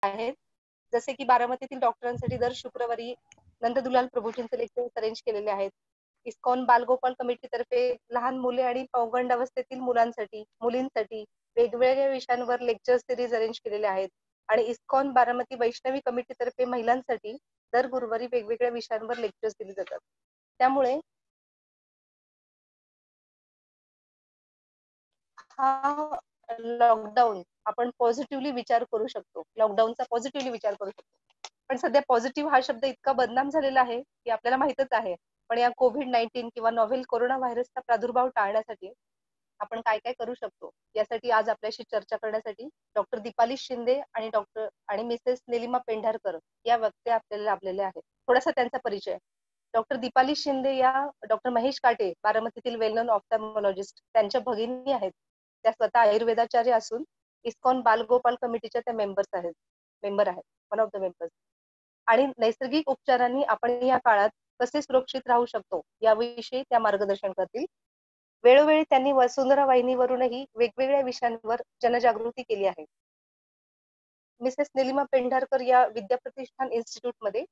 आहेत. जसे की बारामतीतील डॉक्टरांसाठी दर शुक्रवारी नंददुलाल प्रभूजींचे लेक्चर्स अरेंज केलेले आहेत. इस्कॉन बालगोपाल कमिटीतर्फे लहान मुले आणि पौगंड अवस्थेतील मुलींसाठी वेगवेगळ्या विषयांवर लेक्चर सिरीज अरेंज केलेले आहेत. आणि इस्कॉन बारामती वैष्णवी कमिटीतर्फे महिलांसाठी दर गुरुवारी वेगवेगळ्या विषयांवर लेक्चर्स दिले जातात. त्यामुळे हा लॉकडाऊन आपण पॉझिटिव्हली विचार करू शकतो. लॉकडाऊनचा पॉझिटिव्हली विचार करू शकतो. पण सध्या पॉझिटिव्ह हा शब्द इतका बदनाम झालेला आहे की आपल्याला माहितच आहे. पण या कोविड-19 किंवा नॉव्हेल कोरोना व्हायरसचा प्रादुर्भाव टाळण्यासाठी आपण काय काय करू शकतो यासाठी आज आपल्याशी चर्चा करण्यासाठी डॉक्टर दीपाली शिंदे आणि मिसेस निलिमा पेंढारकर या व्यक्ती आपल्याला लाभलेल्या आहेत. थोडासा त्यांचा परिचय. डॉक्टर दीपाली शिंदे या डॉक्टर महेश काटे बारामतीतील वेल नोन ऑफ्थॅल्मॉलॉजिस्ट त्यांच्या भगिनी आहेत. त्या स्वतः आयुर्वेदाचार्य असून इस्कॉन बालगोपाल कमिटीच्या त्या मेंबर आहेत, वन ऑफ द मेंबर्स. आणि नैसर्गिक उपचारांनी आपण या काळात कसे सुरक्षित राहू शकतो याविषयी त्या मार्गदर्शन करतील. वेळोवेळी त्यांनी वसुंधरा वाहिनीवरूनही वेगवेगळ्या विषयांवर जनजागृती केली आहे. मिसेस निलिमा पेंढारकर या विद्याप्रतिष्ठान इन्स्टिट्यूटमध्ये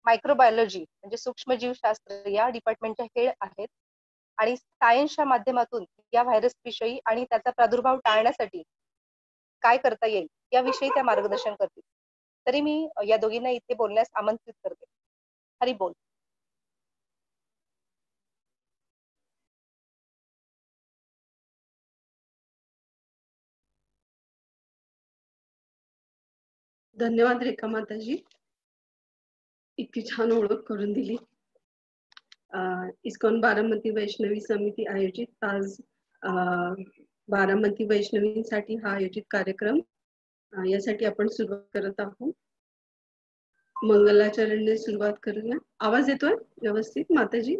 मायक्रोबायोलॉजी म्हणजे सूक्ष्मजीवशास्त्र या डिपार्टमेंटच्या हेड आहेत. आणि सायन्सच्या माध्यमातून या व्हायरस विषयी आणि त्याचा प्रादुर्भाव टाळण्यासाठी काय करता येईल याविषयी त्या मार्गदर्शन करतील. तरी मी या दोघींना इथे बोलण्यास आमंत्रित करते. हरी बोल. धन्यवाद रेखा माताजी, इतकी छान ओळख करून दिली. इस्कॉन बारामती वैष्णवी समिती आयोजित आज बारामती वैष्णवींसाठी हा आयोजित कार्यक्रम यासाठी आपण सुरुवात करत आहोत. मंगलाचरणने सुरुवात करूया. आवाज येतोय व्यवस्थित माताजी?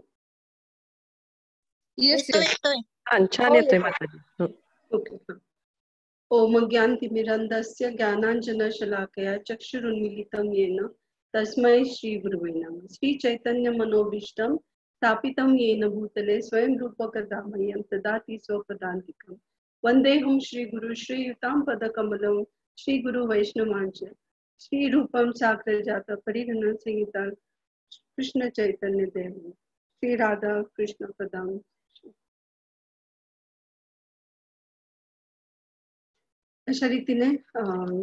छान येतोय माताजी. ओके. ओम ज्ञानतिमिरन्धस्य ज्ञानाञ्जनशलाकया चक्षुरुन्मीलितं येन तस्मै श्री गुरुवे नमः. श्री चैतन्य मनोभीष्टं स्थापितं येन भूतले स्वयं रूपकदा मह्यं ददाति स्वपदान्तिकं. वन्देऽहं श्रीगुरु श्रीयुतां पदकमलं श्री गुरु वैष्णवांच श्री रूपं साग्रजात परिगणन संहिता कृष्ण चैतन्य देव श्री राधा कृष्ण पदां. अशा रीतीने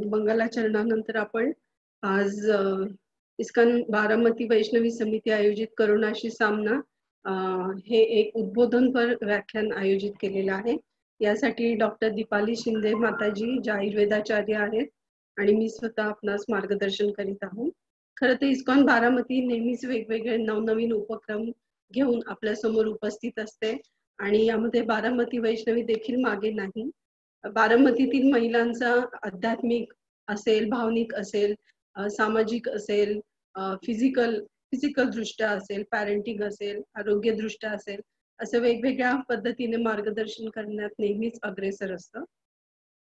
मंगलाचरणानंतर आपण आज इस्कॉन बारामती वैष्णवी समिती आयोजित करुणाशी सामना हे एक उद्बोधनपर व्याख्यान आयोजित केलेलं आहे. यासाठी डॉक्टर दीपाली शिंदे माताजी ज्या आयुर्वेदाचार्य आहेत आणि मी स्वतः आपणास मार्गदर्शन करीत आहोत. खरं तर इस्कॉन बारामती नेहमीच वेगवेगळे नवनवीन उपक्रम घेऊन आपल्या समोर उपस्थित असते आणि यामध्ये बारामती वैष्णवी देखील मागे नाही. बारामतीतील महिलांचा आध्यात्मिक असेल, भावनिक असेल, सामाजिक असेल, फिजिकल दृष्ट्या असेल, पॅरेंटिंग असेल, आरोग्य दृष्ट्या असेल, असं वेगवेगळ्या पद्धतीने मार्गदर्शन करण्यात नेहमीच अग्रेसर असतं.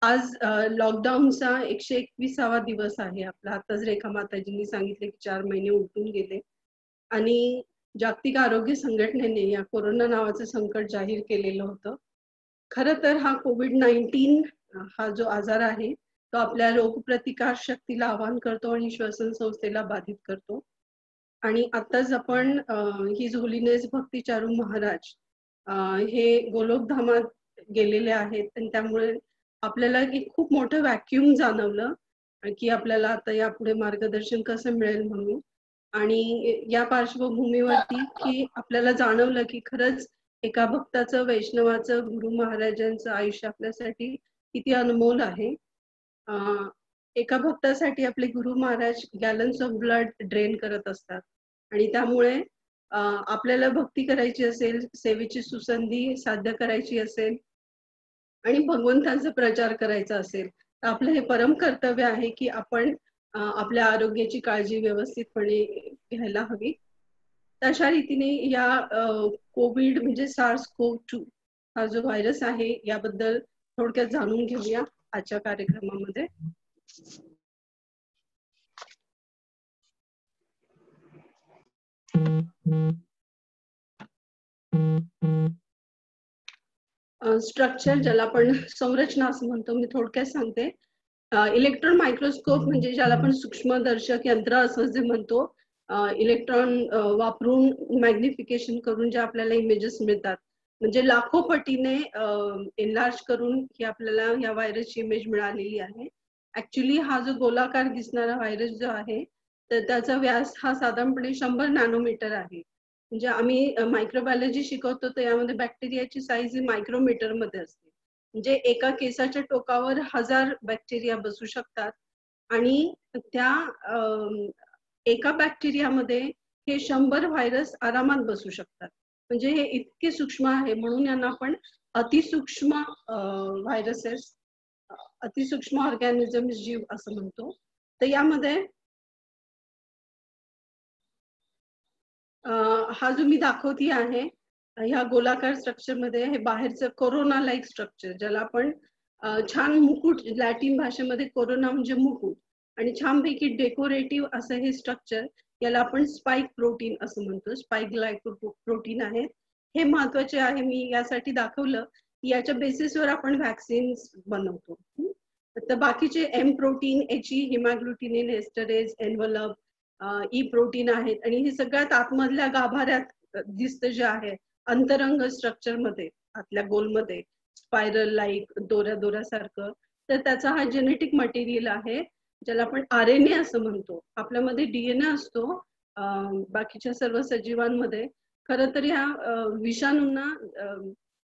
आज लॉकडाऊनचा 121वा दिवस आहे आपला. आताच रेखा माताजींनी सांगितले की 4 महिने उलटून गेले आणि जागतिक आरोग्य संघटनेने या कोरोना नावाचं संकट जाहीर केलेलं होतं. खरं तर हा कोविड-19 हा जो आजार आहे तो आपल्या रोगप्रतिकार शक्तीला आवाहन करतो आणि श्वसन संस्थेला बाधित करतो. आणि आताच आपण हिज होलीनेस भक्तिचारू महाराज हे गोलोकधामात गेलेले आहेत आणि त्यामुळे आपल्याला एक खूप मोठं व्हॅक्यूम जाणवलं की आपल्याला आता यापुढे मार्गदर्शन कसं मिळेल म्हणून. आणि या पार्श्वभूमीवरती की आपल्याला जाणवलं की खरंच एका भक्ताचं, वैष्णवाचं, गुरु महाराजांचं आयुष्य आपल्यासाठी किती अनमोल आहे. एका भक्तासाठी आपले Guru Maharaj गॅलन्स of blood drain करत असतात आणि त्यामुळे आपल्याला भक्ती करायची असेल, सेवेची सुसंधी साध्य करायची असेल आणि भगवंतांचा प्रचार करायचा असेल तर आपलं हे परम कर्तव्य आहे की आपण आपल्या आरोग्याची काळजी व्यवस्थितपणे घ्यायला हवी. तशा रीतीने या कोविड म्हणजे SARS-CoV-2 हा जो व्हायरस आहे याबद्दल थोडक्यात जाणून घेऊया आजच्या कार्यक्रमामध्ये. स्ट्रक्चर ज्याला आपण संरचना असं म्हणतो, मी थोडक्यात सांगते. इलेक्ट्रॉन मायक्रोस्कोप म्हणजे ज्याला आपण सूक्ष्मदर्शक यंत्र असं जे म्हणतो, इलेक्ट्रॉन वापरून मॅग्निफिकेशन करून जे आपल्याला इमेजेस मिळतात, म्हणजे लाखो पटीने एनलार्ज करून ही आपल्याला या व्हायरसची इमेज मिळालेली आहे. ऍक्च्युली हा जो गोलाकार दिसणारा व्हायरस जो आहे तर त्याचा व्यास हा साधारणपणे 100 नॅनोमीटर आहे. म्हणजे आम्ही मायक्रोबायोलॉजी शिकवतो तर यामध्ये बॅक्टेरियाची साईज ही मायक्रोमीटर मध्ये असते. म्हणजे एका केसाच्या टोकावर 1000 बॅक्टेरिया बसू शकतात आणि त्या एका बॅक्टेरियामध्ये हे 100 व्हायरस आरामात बसू शकतात. म्हणजे हे इतके सूक्ष्म आहे, म्हणून यांना आपण अतिसूक्ष्म व्हायरसेस, अतिसूक्ष्म ऑर्गॅनिझम जीव असं म्हणतो. तर यामध्ये हा जो मी दाखवती आहे ह्या गोलाकार स्ट्रक्चर मध्ये हे बाहेरचं कोरोना लाईक स्ट्रक्चर, ज्याला आपण छान मुकुट, लॅटिन भाषेमध्ये कोरोना म्हणजे मुकुट, आणि छानपैकी डेकोरेटिव्ह असं हे स्ट्रक्चर, याला आपण स्पाइक प्रोटीन असं म्हणतो. स्पाइक ग्लायकोप्रोटीन आहे. हे महत्वाचे आहे, मी यासाठी दाखवलं की याच्या बेसिसवर आपण व्हॅक्सिन्स बनवतो. तर बाकीचे M protein, HE, haemagglutinin, esterase, envelope, E protein आहेत, आणि हे सगळ्यात आतमधल्या गाभाऱ्यात दिसतं जे आहे अंतरंग स्ट्रक्चर मध्ये, आतल्या गोलमध्ये स्पायरल लाईक दोऱ्यासारखं. तर त्याचा हा जेनेटिक मटेरियल आहे, ज्याला आपण RNA असं म्हणतो. आपल्यामध्ये DNA असतो बाकीच्या सर्व सजीवांमध्ये. खरं तर या विषाणूंना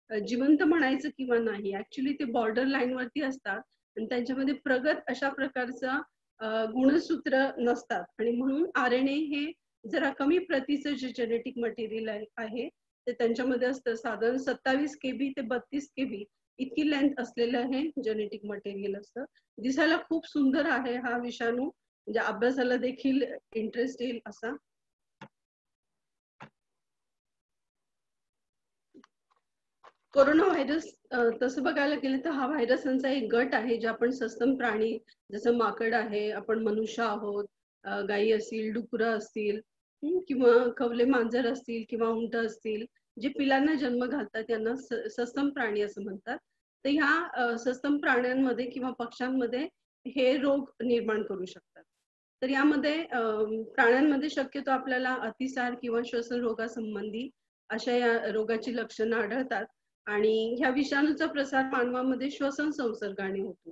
जिवंत म्हणायचं किंवा नाही, ऍक्च्युली ते बॉर्डर लाईन वरती असतात आणि त्यांच्यामध्ये प्रगत अशा प्रकारचा गुणसूत्र नसतात, आणि म्हणून RNA हे जरा कमी प्रतीचं जे जेनेटिक मटेरियल आहे ते त्यांच्यामध्ये असतं. साधारण 27 KB ते 32 KB इतकी लेंथ असलेलं हे जेनेटिक मटेरियल असतं. दिसायला खूप सुंदर आहे हा विषाणू, म्हणजे अभ्यासाला देखील इंटरेस्ट येईल असा. कोरोना व्हायरस तसं बघायला गेलं तर हा व्हायरसांचा एक गट आहे, जे आपण सस्तन प्राणी जसं माकड आहे, आपण मनुष्य आहोत, गायी असतील, डुकरं असतील, किंवा खवले मांजर असतील, किंवा उंट असतील, जे पिलांना जन्म घालतात यांना सस्तन प्राणी असं म्हणतात. तर ह्या सस्तन प्राण्यांमध्ये किंवा पक्ष्यांमध्ये हे रोग निर्माण करू शकतात. तर यामध्ये प्राण्यांमध्ये शक्यतो आपल्याला अतिसार किंवा श्वसन रोगासंबंधी अशा या रोगाची लक्षणं आढळतात, आणि ह्या विषाणूचा प्रसार मानवामध्ये श्वसन संसर्गाने होतो.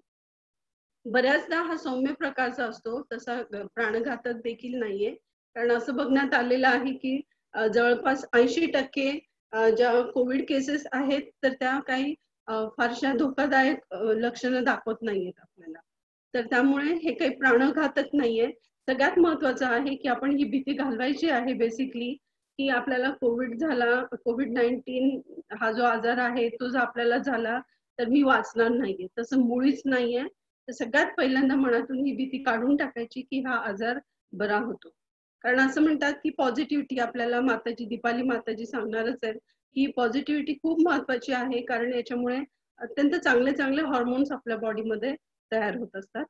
बऱ्याचदा हा सौम्य प्रकारचा असतो, तसा प्राणघातक देखील नाहीये. कारण असं बघण्यात आलेलं आहे की जवळपास 80% ज्या कोविड केसेस आहेत तर त्या काही फारशा धोकादायक लक्षणं दाखवत नाहीयेत आपल्याला. तर त्यामुळे हे काही प्राणघातक नाहीये. सगळ्यात महत्वाचं आहे की आपण ही भीती घालवायची आहे बेसिकली, की आपल्याला कोविड-19 हा जो आजार आहे तो जर आपल्याला झाला तर मी वाचणार नाहीये, तसं मुळीच नाहीये. तर सगळ्यात पहिल्यांदा मनातून ही भीती काढून टाकायची की हा आजार बरा होतो. कारण असं म्हणतात की पॉझिटिव्हिटी, आपल्याला माताजी, दीपाली माताजी सांगणारच आहेत की पॉझिटिव्हिटी खूप महत्वाची आहे, कारण याच्यामुळे अत्यंत चांगले चांगले हॉर्मोन्स आपल्या बॉडीमध्ये तयार होत असतात.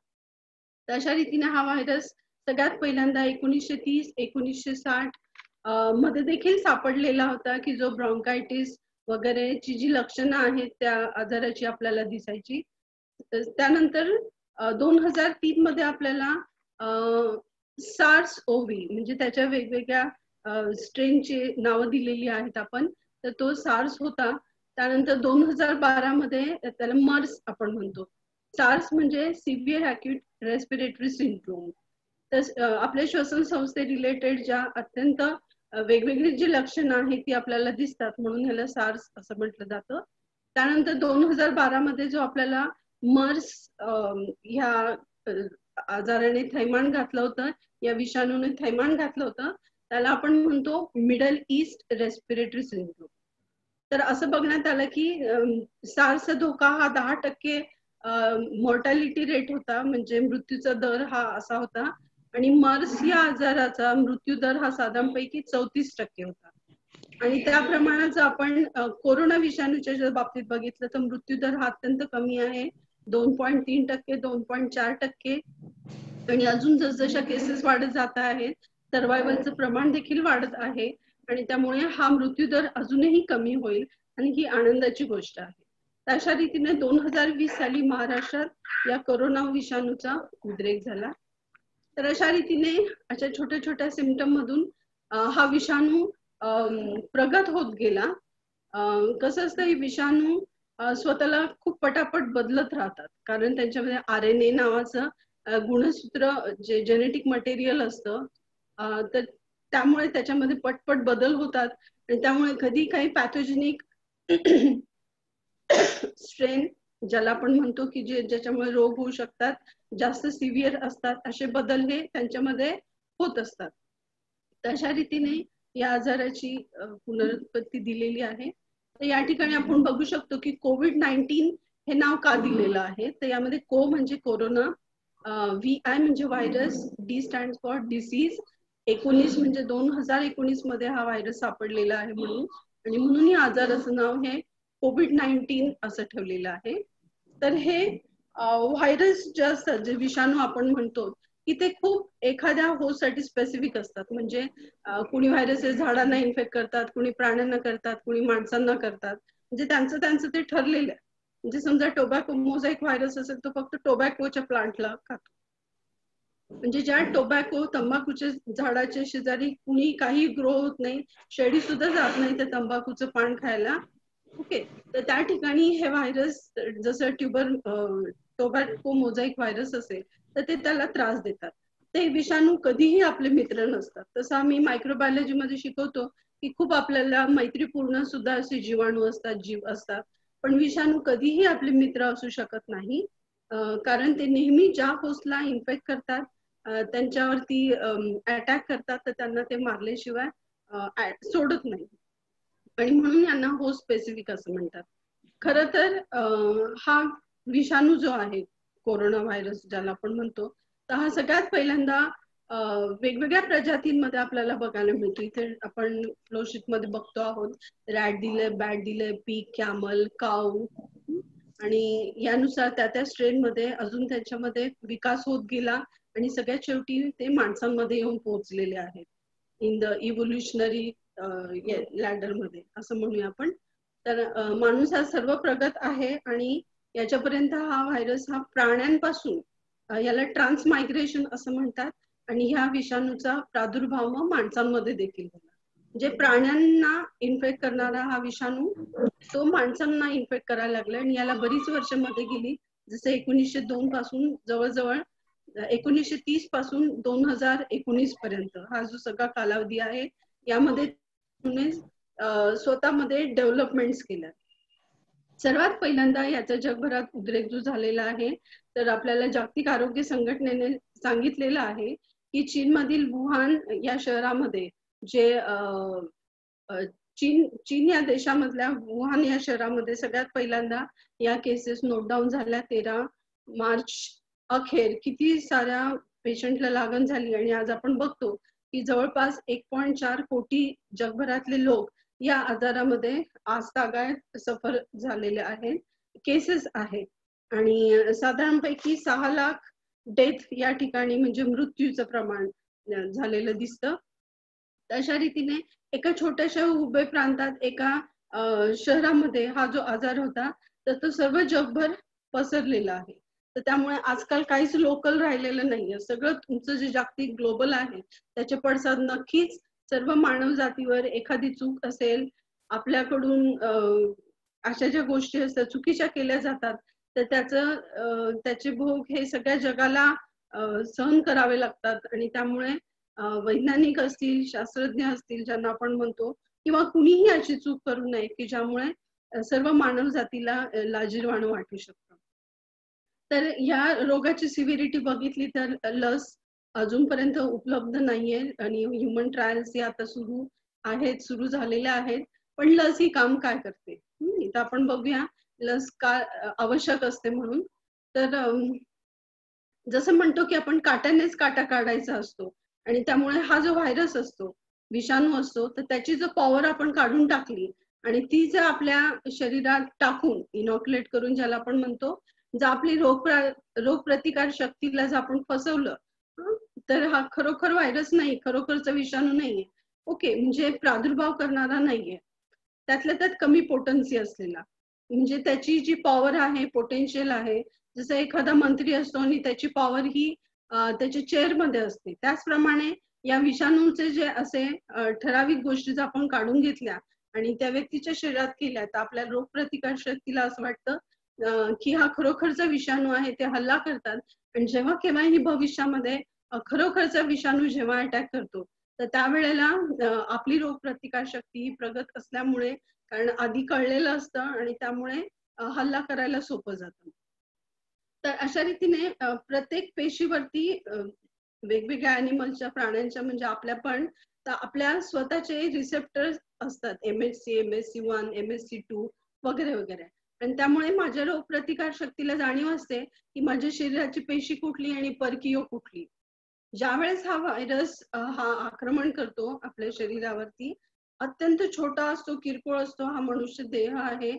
तर अशा रीतीने हा व्हायरस सगळ्यात पहिल्यांदा 1930-1960 मध्ये देखील सापडलेला होता, की जो ब्रॉन्कायटिस वगैरेची जी लक्षणं आहेत त्या आजाराची आपल्याला दिसायची. त्यानंतर 2003 मध्ये आपल्याला SARS-CoV म्हणजे त्याच्या वेगवेगळ्या स्ट्रेनची नावं दिलेली आहेत आपण, तर तो सार्स होता. त्यानंतर 2012 मध्ये त्याला मर्स आपण म्हणतो. सार्स म्हणजे सिव्हिअर अॅक्यूट रेस्पिरेटरी सिंड्रोम. तर आपल्या श्वसन संस्थे रिलेटेड ज्या अत्यंत वेगवेगळी जी लक्षणं आहेत ती आपल्याला दिसतात, म्हणून ह्याला सार्स असं म्हटलं जातं. त्यानंतर 2012 मध्ये जो आपल्याला मर्स ह्या आजाराने थैमान घातलं होतं, या विषाणूने थैमान घातलं होतं, त्याला आपण म्हणतो मिडल ईस्ट रेस्पिरेटरी सिंड्रोम. तर असं बघण्यात आलं की सार्सचा धोका हा 10% मॉर्टॅलिटी रेट होता, म्हणजे मृत्यूचा दर हा असा होता, आणि मर्स या आजाराचा मृत्यू दर हा साधारणपैकी 34% होता. आणि त्या प्रमाणात आपण कोरोना विषाणूच्या बाबतीत बघितलं तर मृत्यू दर हा अत्यंत कमी आहे, 2.3%, 2.4%. आणि अजून जसजशा केसेस वाढत जात आहेत, सर्वायवलचं प्रमाण देखील वाढत आहे, आणि त्यामुळे हा मृत्यू दर अजूनही कमी होईल, आणि ही आनंदाची गोष्ट आहे. अशा रीतीने 2020 साली महाराष्ट्रात या कोरोना विषाणूचा उद्रेक झाला. तर अशा रीतीने अशा छोट्या छोट्या सिम्पटम मधून हा विषाणू प्रगत होत गेला. कसं असतं, हे विषाणू स्वतःला खूप पटापट बदलत राहतात, कारण त्यांच्यामध्ये RNA नावाचं गुणसूत्र जे जेनेटिक मटेरियल असतं, तर त्यामुळे त्याच्यामध्ये पटपट बदल होतात आणि त्यामुळे कधी काही पॅथोजेनिक स्ट्रेन ज्याला आपण म्हणतो की ज्याच्यामुळे रोग होऊ शकतात, जास्त सिव्हिअर असतात, असे बदल हे त्यांच्यामध्ये होत असतात. तशा रीतीने या आजाराची पुनरुत्पत्ती दिलेली आहे. तर या ठिकाणी आपण बघू शकतो की COVID-19 हे नाव का दिलेलं आहे. तर यामध्ये को म्हणजे कोरोना, VI म्हणजे virus, D stand for disease, 19 म्हणजे 2019 मध्ये हा व्हायरस सापडलेला आहे म्हणून, आणि म्हणून या आजाराचं नाव हे COVID-19 असं ठेवलेलं आहे. तर हे व्हायरस जे असतात, जे विषाणू आपण म्हणतो, की ते खूप एखाद्या होस्ट साठी स्पेसिफिक असतात. म्हणजे कुणी व्हायरस झाडांना इन्फेक्ट करतात, कुणी प्राण्यांना करतात, कुणी माणसांना करतात. म्हणजे त्यांचं ते ठरलेलं आहे. म्हणजे समजा टोबॅको मोझॅइक व्हायरस असेल तो फक्त टोबॅकोच्या प्लांटला खातो. म्हणजे ज्या टोबॅको तंबाखूच्या झाडाच्या शेजारी कुणी काही ग्रो होत नाही, शेळी सुद्धा जात नाही त्या तंबाखूचं पान खायला. ओके, तर त्या ठिकाणी हे व्हायरस, जसं टोबॅको मोझॅइक व्हायरस असेल तर ते त्याला त्रास देतात. ते विषाणू कधीही आपले मित्र नसतात. तसं आम्ही मायक्रोबायोलॉजी मध्ये शिकवतो की खूप आपल्याला मैत्रीपूर्ण सुद्धा असे जीवाणू असतात, जीव असतात, पण विषाणू कधीही आपले मित्र असू शकत नाही. कारण ते नेहमी ज्या होस्टला इन्फेक्ट करतात, त्यांच्यावरती अटॅक करतात, तर त्यांना ते मारल्याशिवाय सोडत नाही, आणि म्हणून यांना होस्ट स्पेसिफिक असं म्हणतात. खरं तर हा विषाणू जो आहे, कोरोना व्हायरस ज्याला आपण म्हणतो, तर हा सगळ्यात पहिल्यांदा वेगवेगळ्या प्रजातींमध्ये आपल्याला बघायला मिळतो. इथे आपण फ्लोशीट मध्ये बघतो आहोत, रॅट दिले, बॅट दिले, पीक, कॅमल, काऊ, आणि यानुसार त्या स्ट्रेन मध्ये अजून त्याच्यामध्ये विकास होत गेला आणि सगळ्यात शेवटी ते माणसांमध्ये येऊन पोहोचलेले आहेत इन द इव्होल्युशनरी लॅडर मध्ये, असं म्हणूया आपण. तर माणूस हा सर्व प्रगत आहे आणि याच्यापर्यंत हा व्हायरस हा प्राण्यांपासून, याला ट्रान्समायग्रेशन असं म्हणतात, आणि ह्या विषाणूचा प्रादुर्भाव मग माणसांमध्ये देखील झाला. म्हणजे प्राण्यांना इन्फेक्ट करणारा हा विषाणू तो माणसांना इन्फेक्ट करायला लागला, आणि याला बरीच वर्ष मध्ये गेली. जसं 1902 पासून जवळजवळ 1930 पासून 2019 पर्यंत हा जो सगळा कालावधी आहे, यामध्ये स्वतःमध्ये डेव्हलपमेंट्स केल्या. सर्वात पहिल्यांदा याचा जगभरात उद्रेक जो झालेला आहे, तर आपल्याला जागतिक आरोग्य संघटनेने सांगितलेलं आहे की चीनमधील वुहान या शहरामध्ये, जे चीन या देशामधल्या वुहान या शहरामध्ये सगळ्यात पहिल्यांदा या केसेस नोट डाऊन झाल्या 13 मार्च अखेर. किती साऱ्या पेशंटला लागण झाली, आणि आज आपण बघतो की जवळपास 1.4 कोटी जगभरातले लोक या आजारामध्ये आजतागायत सफर झालेले आहेत, केसेस आहेत, आणि साधारणपैकी 6 लाख डेथ या ठिकाणी म्हणजे मृत्यूचं प्रमाण झालेलं दिसतं. अशा रीतीने एका छोट्याशा हुबे प्रांतात, एका शहरामध्ये हा जो आजार होता, तर तो सर्व जगभर पसरलेला आहे. तर त्यामुळे आजकाल काहीच लोकल राहिलेलं नाहीये. सगळं तुमचं जे जागतिक ग्लोबल आहे त्याचे पडसाद नक्कीच सर्व मानव जातीवर, एखादी चूक असेल आपल्याकडून, अशा ज्या गोष्टी असतात चुकीच्या केल्या जातात, तर त्याचे भोग हे सगळ्या जगाला सहन करावे लागतात. आणि त्यामुळे वैज्ञानिक असतील, शास्त्रज्ञ असतील ज्यांना आपण म्हणतो, किंवा कुणीही अशी चूक करू नये की ज्यामुळे सर्व मानव जातीला लाजिरवाणं वाटू शकतं. तर या रोगाची सिव्हिरिटी बघितली तर लस अजूनपर्यंत उपलब्ध नाहीये, आणि ह्युमन ट्रायल्स हे आता सुरू झालेले आहेत. पण लस ही काम काय करते, इथं आपण बघूया लस का आवश्यक असते म्हणून. तर जसं म्हणतो की आपण काट्यानेच काटा काढायचा असतो, आणि त्यामुळे हा जो व्हायरस असतो, विषाणू असतो, तर त्याची जो पॉवर आपण काढून टाकली आणि ती जर आपल्या शरीरात टाकून इनॉक्युलेट करून, ज्याला आपण म्हणतो, जर आपली रोगप्रतिकार शक्तीला जर आपण फसवलं, तर हा खरोखर व्हायरस नाही, खरोखरचा विषाणू नाहीये. ओके, म्हणजे प्रादुर्भाव करणारा नाहीये, त्यातल्या त्यात कमी पोटन्सी असलेला. म्हणजे त्याची जी पॉवर आहे, पोटेन्शियल आहे, जसं एखादा मंत्री असतो आणि त्याची पॉवर ही त्याच्या चेअरमध्ये असते, त्याचप्रमाणे या विषाणूचे जे असे ठराविक गोष्टी जर आपण काढून घेतल्या आणि त्या व्यक्तीच्या शरीरात केल्या, तर आपल्या रोगप्रतिकार शक्तीला असं वाटतं की हा खरोखरचा विषाणू आहे, ते हल्ला करतात. आणि जेव्हा केव्हाही भविष्यामध्ये खरोखरचा विषाणू जेव्हा अटॅक करतो, तर त्यावेळेला आपली रोगप्रतिकार शक्ती ही प्रगत असल्यामुळे, कारण आधी कळलेलं असतं आणि त्यामुळे हल्ला करायला सोपं जातं. तर अशा रीतीने प्रत्येक पेशीवरती वेगवेगळ्या अॅनिमलच्या, प्राण्यांच्या म्हणजे आपल्या पण, तर आपल्या स्वतःचे रिसेप्टर्स असतात, MHC, MSC1, MSC2 वगैरे वगैरे. आणि त्यामुळे माझ्या रोगप्रतिकार शक्तीला जाणीव असते की माझ्या शरीराची पेशी कुठली आणि परकीय कुठली. ज्यावेळेस हा व्हायरस हा आक्रमण करतो आपल्या शरीरावरती, अत्यंत छोटा असतो, किरकोळ असतो, हा मनुष्य देह आहे.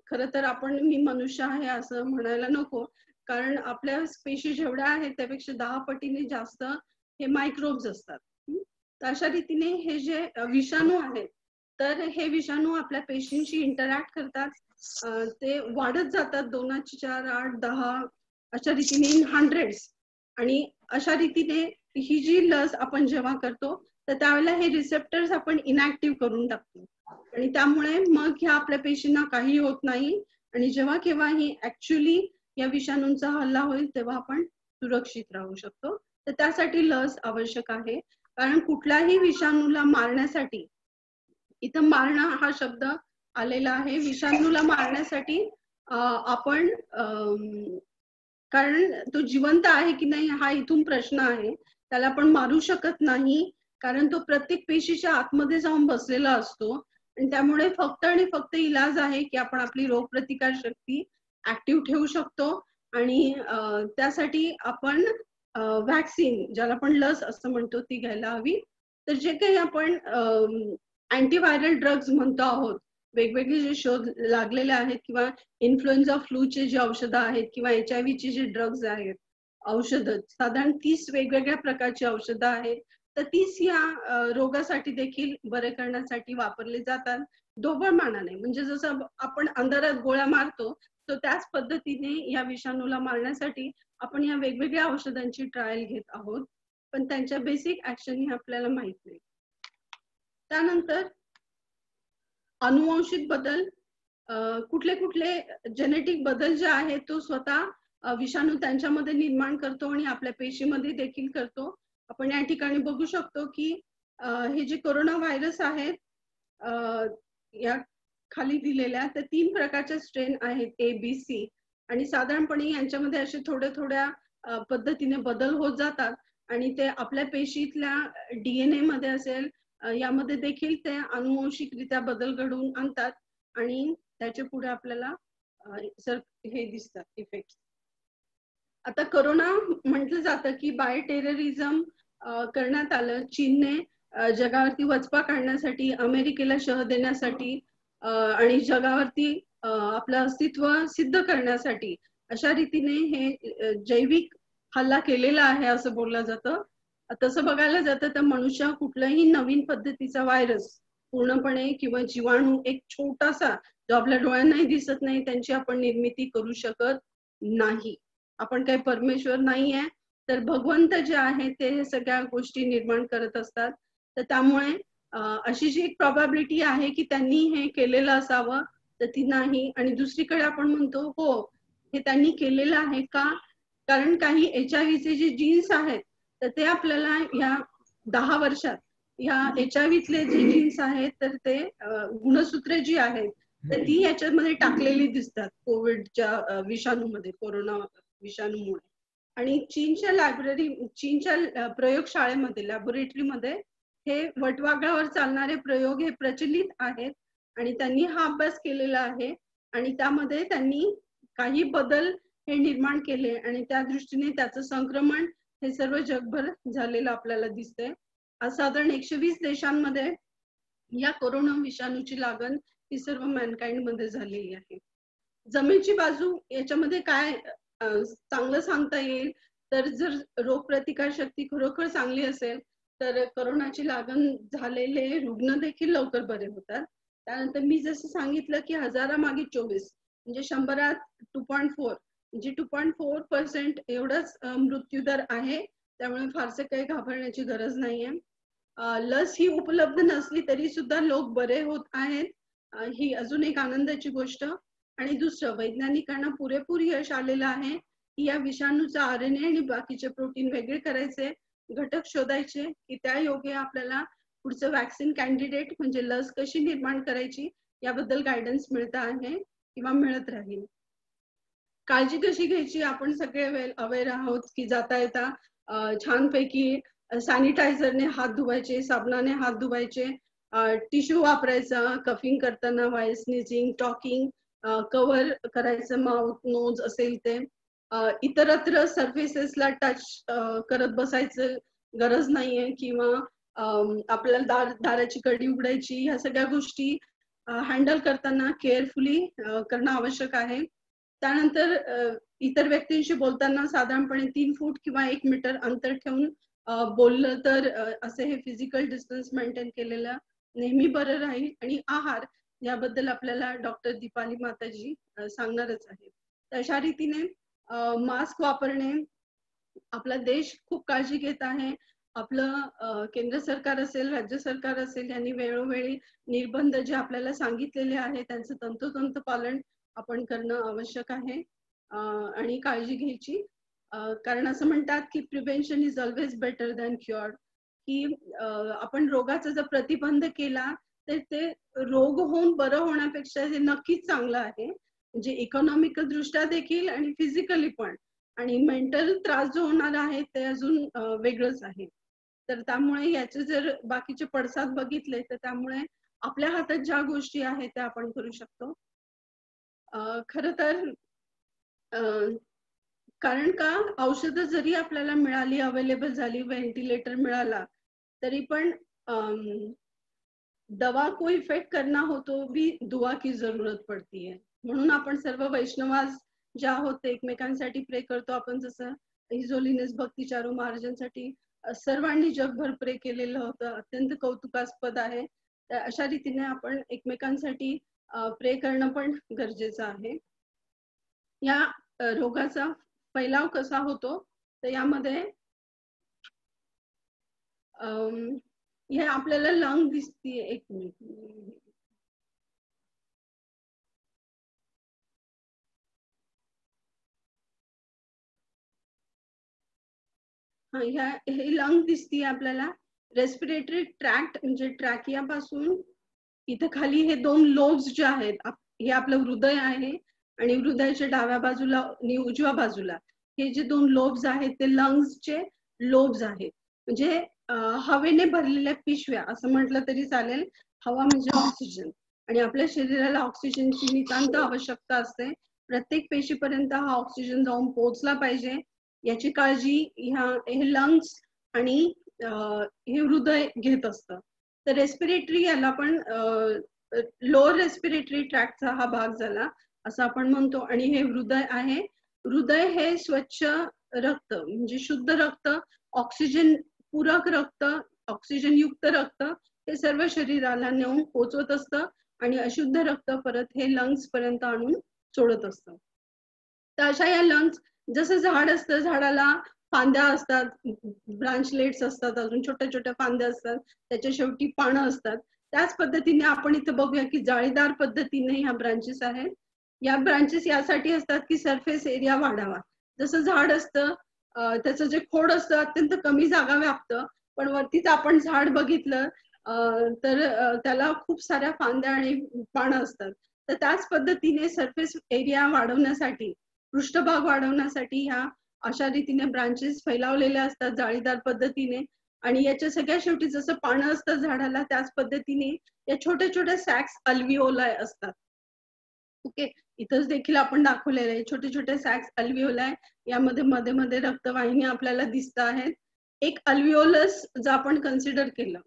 खरं तर आपण मी मनुष्य आहे असं म्हणायला नको, कारण आपल्या पेशी जेवढ्या आहेत त्यापेक्षा 10 पटीने जास्त हे मायक्रोब्स असतात. तर अशा रीतीने हे जे विषाणू आहेत, तर हे विषाणू आपल्या पेशींशी इंटरॅक्ट करतात. ते वाढत जातात 2-4, 8, 10 अशा रीतीने इन हंड्रेड्स. आणि अशा रीतीने ही जी लस आपण जेव्हा करतो, तर त्यावेळेला हे रिसेप्टर्स आपण इनॅक्टिव्ह करून टाकतो आणि त्यामुळे मग ह्या आपल्या पेशींना काही होत नाही. आणि जेव्हा केव्हा ही ऍक्च्युअली या विषाणूंचा हल्ला होईल, तेव्हा आपण सुरक्षित राहू शकतो. तर त्यासाठी लस आवश्यक आहे, कारण कुठल्याही विषाणूला मारण्यासाठी, इथं मारणं हा शब्द आलेला आहे, विषाणूला मारण्यासाठी आपण कारण तो जिवंत आहे की नाही हा इथून प्रश्न आहे. त्याला आपण मारू शकत नाही, कारण तो प्रत्येक पेशीच्या आतमध्ये जाऊन बसलेला असतो. आणि त्यामुळे फक्त आणि फक्त इलाज आहे की आपण आपली रोगप्रतिकार शक्ती ऍक्टिव्ह ठेवू शकतो. आणि त्यासाठी आपण व्हॅक्सिन, ज्याला आपण लस असं म्हणतो, ती घ्यायला हवी. तर जे काही आपण अँटीव्हायरल ड्रग्ज म्हणतो आहोत, वेगवेगळे जे शोध लागलेले आहेत, किंवा इन्फ्लुएन्झा फ्लूचे जे औषधं आहेत, किंवा HIV चे जे ड्रग्ज आहेत, औषधं साधारण 30 वेगवेगळ्या प्रकारची औषधं आहेत. तर 30 या रोगासाठी देखील बरे करण्यासाठी वापरले जातात, ढोबळ मानाने. म्हणजे जसं आपण अंधारात गोळ्या मारतो, तर त्याच पद्धतीने या विषाणूला मारण्यासाठी आपण या वेगवेगळ्या औषधांची ट्रायल घेत आहोत, पण त्यांच्या बेसिक ऍक्शन ही आपल्याला माहित नाही. त्यानंतर अनुवांशिक बदल, कुठले कुठले जेनेटिक बदल जे आहेत, तो स्वतः विषाणू त्यांच्यामध्ये निर्माण करतो आणि आपल्या पेशीमध्ये देखील करतो. आपण या ठिकाणी बघू शकतो की हे जे कोरोना व्हायरस आहेत, या खाली दिलेल्या त्या 3 प्रकारच्या स्ट्रेन आहेत, ABC. आणि साधारणपणे यांच्यामध्ये असे थोड्या पद्धतीने बदल होत जातात आणि ते आपल्या पेशीतल्या DNA मध्ये असेल, यामध्ये देखील ते अनुवांशिकरित्या बदल घडवून आणतात आणि त्याच्या पुढे आपल्याला हे दिसतात इफेक्ट. आता कोरोना म्हटलं जातं की बाय टेररिझम करण्यात आलं. चीनने जगावरती वचपा काढण्यासाठी, अमेरिकेला शह देण्यासाठी आणि जगावरती आपलं अस्तित्व सिद्ध करण्यासाठी अशा रीतीने हे जैविक हल्ला केलेला आहे असं बोललं जातं. तसं बघायला जातं तर मनुष्य कुठल्याही नवीन पद्धतीचा व्हायरस पूर्णपणे किंवा जीवाणू एक छोटासा जो आपल्या डोळ्यांनाही दिसत नाही, त्यांची आपण निर्मिती करू शकत नाही. आपण काही परमेश्वर नाहीये, तर भगवंत जे आहे ते सगळ्या गोष्टी निर्माण करत असतात. तर त्यामुळे अशी जी एक प्रोबॅबिलिटी आहे की त्यांनी हे केलेलं असावं, तर ती नाही. आणि दुसरीकडे आपण म्हणतो हो, हे त्यांनी केलेलं आहे का, कारण काही HIV चे जे जीन्स आहेत, तर ते आपल्याला या 10 वर्षात या HIV-तले जे जीन्स आहेत, तर ते गुणसूत्रे जी आहेत, तर ती याच्यामध्ये टाकलेली दिसतात कोविडच्या विषाणूमध्ये, कोरोना विषाणूमुळे. आणि चीनच्या प्रयोगशाळेमध्ये, लॅबोरेटरीमध्ये हे वटवाघळावर चालणारे प्रयोग हे प्रचलित आहेत आणि त्यांनी हा अभ्यास केलेला आहे. आणि त्यामध्ये त्यांनी काही बदल हे निर्माण केले आणि त्या दृष्टीने त्याचं संक्रमण हे सर्व जगभर झालेलं आपल्याला दिसतंय. आज साधारण 120 देशांमध्ये या कोरोना विषाणूची लागण ही सर्व मॅनकाइंड मध्ये झालेली आहे. जमेची बाजू याच्यामध्ये काय चांगलं सांगता येईल, तर जर रोगप्रतिकार शक्ती खरोखर चांगली असेल, तर कोरोनाची लागण झालेले रुग्ण देखील लवकर बरे होतात. त्यानंतर मी जसं सांगितलं की 1000 मागे 24 म्हणजे 100त 2.4 म्हणजे 2.4% एवढाच मृत्यूदर आहे. त्यामुळे फारसं काही घाबरण्याची गरज नाहीये. लस ही उपलब्ध नसली तरी सुद्धा लोक बरे होत आहेत, ही अजून एक आनंदाची गोष्ट. आणि दुसरं, वैज्ञानिकांना पुरेपूर यश आलेलं आहे की या विषाणूचा RNA आणि बाकीचे प्रोटीन वेगळे करायचे, घटक शोधायचे, की त्या योगे आपल्याला पुढचं वॅक्सिन कॅन्डिडेट म्हणजे लस कशी निर्माण करायची याबद्दल गायडन्स मिळत आहे किंवा मिळत राहील. काळजी कशी घ्यायची, आपण सगळे अवेअर आहोत की जाता येता छानपैकी सॅनिटायझरने हात धुवायचे, साबणाने हात धुवायचे, टिश्यू वापरायचा, कफिंग करताना, व्हाईल स्नीजिंग, टॉकिंग, कव्हर करायचं माउथ नोज असेल ते, इतरत्र सर्फेसेसला टच करत बसायचं गरज नाहीये, किंवा आपल्याला दाराची कडी उघडायची, ह्या सगळ्या गोष्टी हँडल करताना केअरफुली करणं आवश्यक आहे. त्यानंतर इतर व्यक्तींशी बोलताना साधारणपणे 3 फूट किंवा 1 मीटर अंतर ठेवून बोललं तर असे हे फिजिकल डिस्टन्स मेंटेन केलेलं नेहमी बरं राहील. आणि आहार याबद्दल आपल्याला डॉक्टर दीपाली माताजी सांगणारच आहे. तशा रीतीने मास्क वापरणे, आपला देश खूप काळजी घेत आहे. आपलं केंद्र सरकार असेल, राज्य सरकार असेल, यांनी वेळोवेळी निर्बंध जे आपल्याला सांगितलेले आहे त्यांचं तंतोतंत पालन आपण करणं आवश्यक आहे आणि काळजी घ्यायची. कारण असं म्हणतात की prevention is always better than cure, की आपण रोगाचा जर प्रतिबंध केला तर ते रोग होऊन बरं होण्यापेक्षा हे नक्कीच चांगलं आहे. म्हणजे इकॉनॉमिकल दृष्ट्या देखील आणि फिजिकली पण. आणि मेंटल त्रास जो होणार आहे ते अजून वेगळंच आहे. तर त्यामुळे याचे जर बाकीचे पडसाद बघितले तर त्यामुळे आपल्या हातात ज्या गोष्टी आहेत त्या आपण करू शकतो. खरं तर कारण का औषधं जरी आपल्याला मिळाली, अवेलेबल झाली, व्हेंटिलेटर मिळाला, तरी पण दवा को इफेक्ट करना हो तो भी दुआ की जरूरत पडती है. म्हणून आपण सर्व वैष्णवास ज्या आहोत ते एकमेकांसाठी प्रे करतो. आपण जसं हिज होलीनेस भक्ती चारू महाराजांसाठी सर्वांनी जगभर प्रे केलेलं होतं, अत्यंत कौतुकास्पद आहे. तर अशा रीतीने आपण एकमेकांसाठी प्रे करणं पण गरजेचं आहे. या रोगाचा फैलाव कसा होतो तर यामध्ये हे आपल्याला लंग दिसते. एक मिनिट, हे लंग दिसते आपल्याला. रेस्पिरेटरी ट्रॅक्ट म्हणजे ट्रॅकिया पासून इथं खाली हे 2 लोब्स जे आहेत, हे आपलं हृदय आहे आणि हृदयाच्या डाव्या बाजूला आणि उजव्या बाजूला हे जे 2 लोब्स आहेत ते लंग्सचे लोब्स आहेत. म्हणजे हवेने भरलेल्या पिशव्या असं म्हटलं तरी चालेल. हवा म्हणजे ऑक्सिजन आणि आपल्या शरीराला ऑक्सिजनची नितांत आवश्यकता असते. प्रत्येक पेशीपर्यंत हा ऑक्सिजन जाऊन पोहोचला पाहिजे याची काळजी हे लंग्स आणि हे हृदय घेत असतं. तर रेस्पिरेटरी याला पण लोअर रेस्पिरेटरी ट्रॅक्टचा हा भाग झाला असं आपण म्हणतो. आणि हे हृदय आहे. हृदय हे स्वच्छ रक्त म्हणजे शुद्ध रक्त, ऑक्सिजन पूरक रक्त, ऑक्सिजन युक्त रक्त हे सर्व शरीराला नेऊन पोहोचवत असतं आणि अशुद्ध रक्त परत हे लंग्स पर्यंत आणून सोडत असतं. तर अशा या लंग्स, जसं झाड असतं, झाडाला फांद्या असतात, ब्रांचलेट्स असतात, अजून छोट्या छोट्या फांद्या असतात, त्याच्या शेवटी पानं असतात. त्याच पद्धतीने आपण इथं बघूया की जाळीदार पद्धतीने ह्या ब्रांचेस आहेत. या ब्रांचेस यासाठी असतात की सरफेस एरिया वाढावा. जसं झाड असतं त्याचं जे खोड असतं अत्यंत कमी जागा व्यापतं, पण वरतीच आपण झाड बघितलं तर त्याला खूप साऱ्या फांद्या आणि पानं असतात. तर त्याच पद्धतीने सरफेस एरिया वाढवण्यासाठी, पृष्ठभाग वाढवण्यासाठी ह्या अशा रीतीने ब्रांचेस फैलावलेल्या असतात जाळीदार पद्धतीने. आणि याच्या सगळ्या शेवटी जसं पानं असतं झाडाला त्याच पद्धतीने या छोट्या छोट्या सॅक्स अल्विओलाय असतात. ओके, इथंच देखील आपण दाखवलेलं आहे छोटे छोटे सॅक्स अल्विओलाय. यामध्ये मध्ये मध्ये रक्तवाहिनी आपल्याला दिसत आहेत. एक अल्विओलस जर आपण कन्सिडर केलं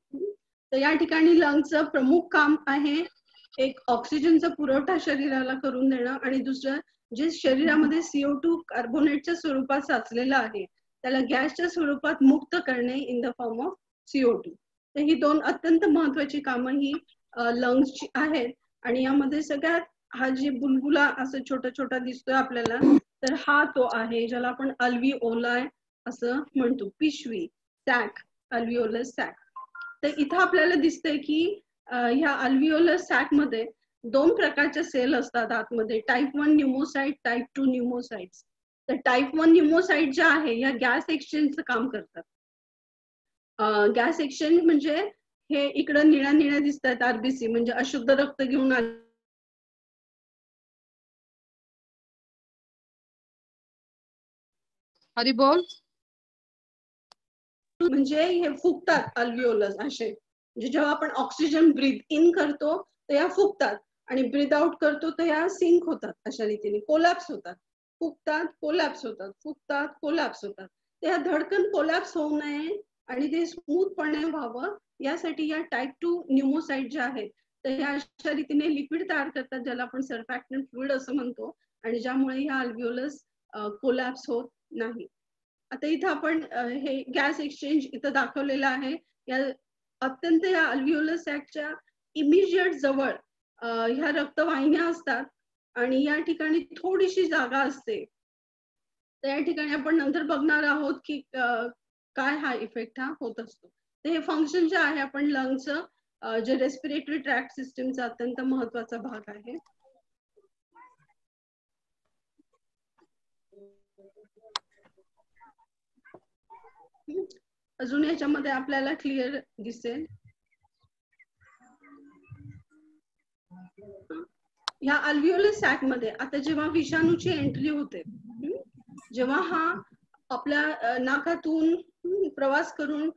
तर या ठिकाणी लंग्सचं प्रमुख काम आहे एक ऑक्सिजनचा पुरवठा शरीराला करून देणं आणि दुसरं जे शरीरामध्ये CO2 कार्बोनेटच्या स्वरूपात साचलेलं आहे त्याला गॅसच्या स्वरूपात मुक्त करणे in the form of CO2. तर ही 2 अत्यंत महत्वाची कामं ही लंग्सची आहेत. आणि यामध्ये सगळ्यात हा जे बुलबुला असं छोटा छोटा दिसतोय आपल्याला, तर हा तो आहे ज्याला आपण अल्व्हिओलाय असं म्हणतो, पिशवी, सॅक, अल्व्हिओलर सॅक. तर इथं आपल्याला दिसतंय की ह्या अल्व्हिओलर सॅक मध्ये 2 प्रकारचे सेल असतात आतमध्ये, टाईप 1 न्यूमोसाइट, टाईप 2 न्यूमोसाइट्स. तर टाईप 1 न्यूमोसाइट जे आहे या गॅस एक्सचेंजचं काम करतात. गॅस एक्सचेंज म्हणजे हे इकडं निळ्या निळ्या दिसतात आरबीसी, म्हणजे अशुद्ध रक्त घेऊन आले. हरी बोल. म्हणजे हे फुगतात अल्व्हिओलस असे, म्हणजे जेव्हा आपण ऑक्सिजन ब्रीथ इन करतो तर या फुगतात आणि ब्रीथ आउट करतो तर या सिंक होतात, अशा रीतीने कोलॅप्स होतात, फुगतात कोलॅप्स होतात, फुगतात कोलॅप्स होतात. तर या धडकन कोलॅप्स होऊ नये आणि ते स्मूथपणे व्हावं यासाठी या टाईप 2 न्यूमोसाइट जे आहेत तर ह्या अशा रीतीने लिक्विड तयार करतात ज्याला आपण सर्फॅक्टंट फ्लुइड असं म्हणतो, आणि ज्यामुळे ह्या अल्व्हिओलस कोलॅप्स होत नाही. आता इथं आपण हे गॅस एक्सचेंज इथं दाखवलेलं आहे. या अत्यंत या अल्व्हिओलर सॅकच्या इमिजिएट जवळ ह्या रक्तवाहिन्या असतात आणि या ठिकाणी थोडीशी जागा असते. तर या ठिकाणी आपण नंतर बघणार आहोत की काय हा इफेक्ट हा होत असतो. तर हे फंक्शन जे आहे आपण लंग्सचं जे रेस्पिरेटरी ट्रॅक्ट सिस्टीमचा अत्यंत महत्वाचा भाग आहे. अजून याच्यामध्ये आपल्याला क्लिअर दिसेल, या अल्व्हिओलर सॅक मध्ये आता जेव्हा विषाणूची एंट्री होते, जेव्हा हा आपल्या नाकातून प्रवास करून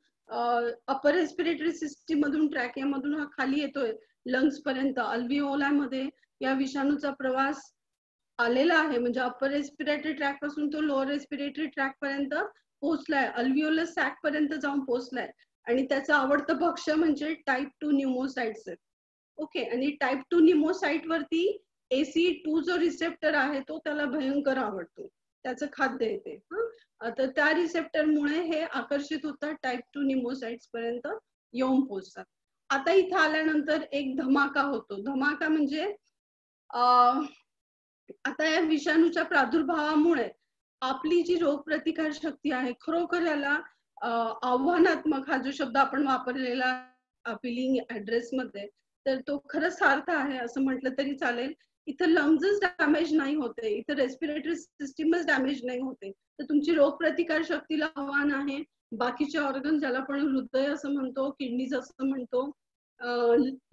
अपर रेस्पिरेटरी सिस्टीम मधून ट्रॅकिया मधून हा खाली येतोय लंग्स पर्यंत, अल्व्हिओलामध्ये या विषाणूचा प्रवास आलेला आहे, म्हणजे अपर रेस्पिरेटरी ट्रॅक पासून तो लोअर रेस्पिरेटरी ट्रॅक पर्यंत पोहोचलाय, अल्व्हिओलर सॅक पर्यंत जाऊन पोहोचलाय. आणि त्याचं आवडतं भक्ष्य म्हणजे टाईप 2 न्यूमोसाइट्स आहेत. ओके, आणि टाईप 2 न्यूमोसाइट वरती AC2 जो रिसेप्टर आहे तो त्याला भयंकर आवडतो, त्याचं खाद्य येते. तर त्या रिसेप्टरमुळे हे आकर्षित होतात, टाईप 2 न्यूमोसाइट्स पर्यंत येऊन पोहोचतात. आता इथं आल्यानंतर एक धमाका होतो. धमाका म्हणजे आता या विषाणूच्या प्रादुर्भावामुळे आपली जी रोगप्रतिकार शक्ती आहे खरोखर याला आव्हानात्मक, हा जो शब्द आपण वापरलेला अपीलिंग ऍड्रेस मध्ये, तर तो खरंच सार्थ आहे असं म्हटलं तरी चालेल. इथं लंग्सच डॅमेज नाही होते, इथं रेस्पिरेटरी सिस्टीमच डॅमेज नाही होते, तर तुमची रोगप्रतिकार शक्तीला आव्हान आहे. बाकीचे ऑर्गन ज्याला आपण हृदय असं म्हणतो, किडनीज असं म्हणतो,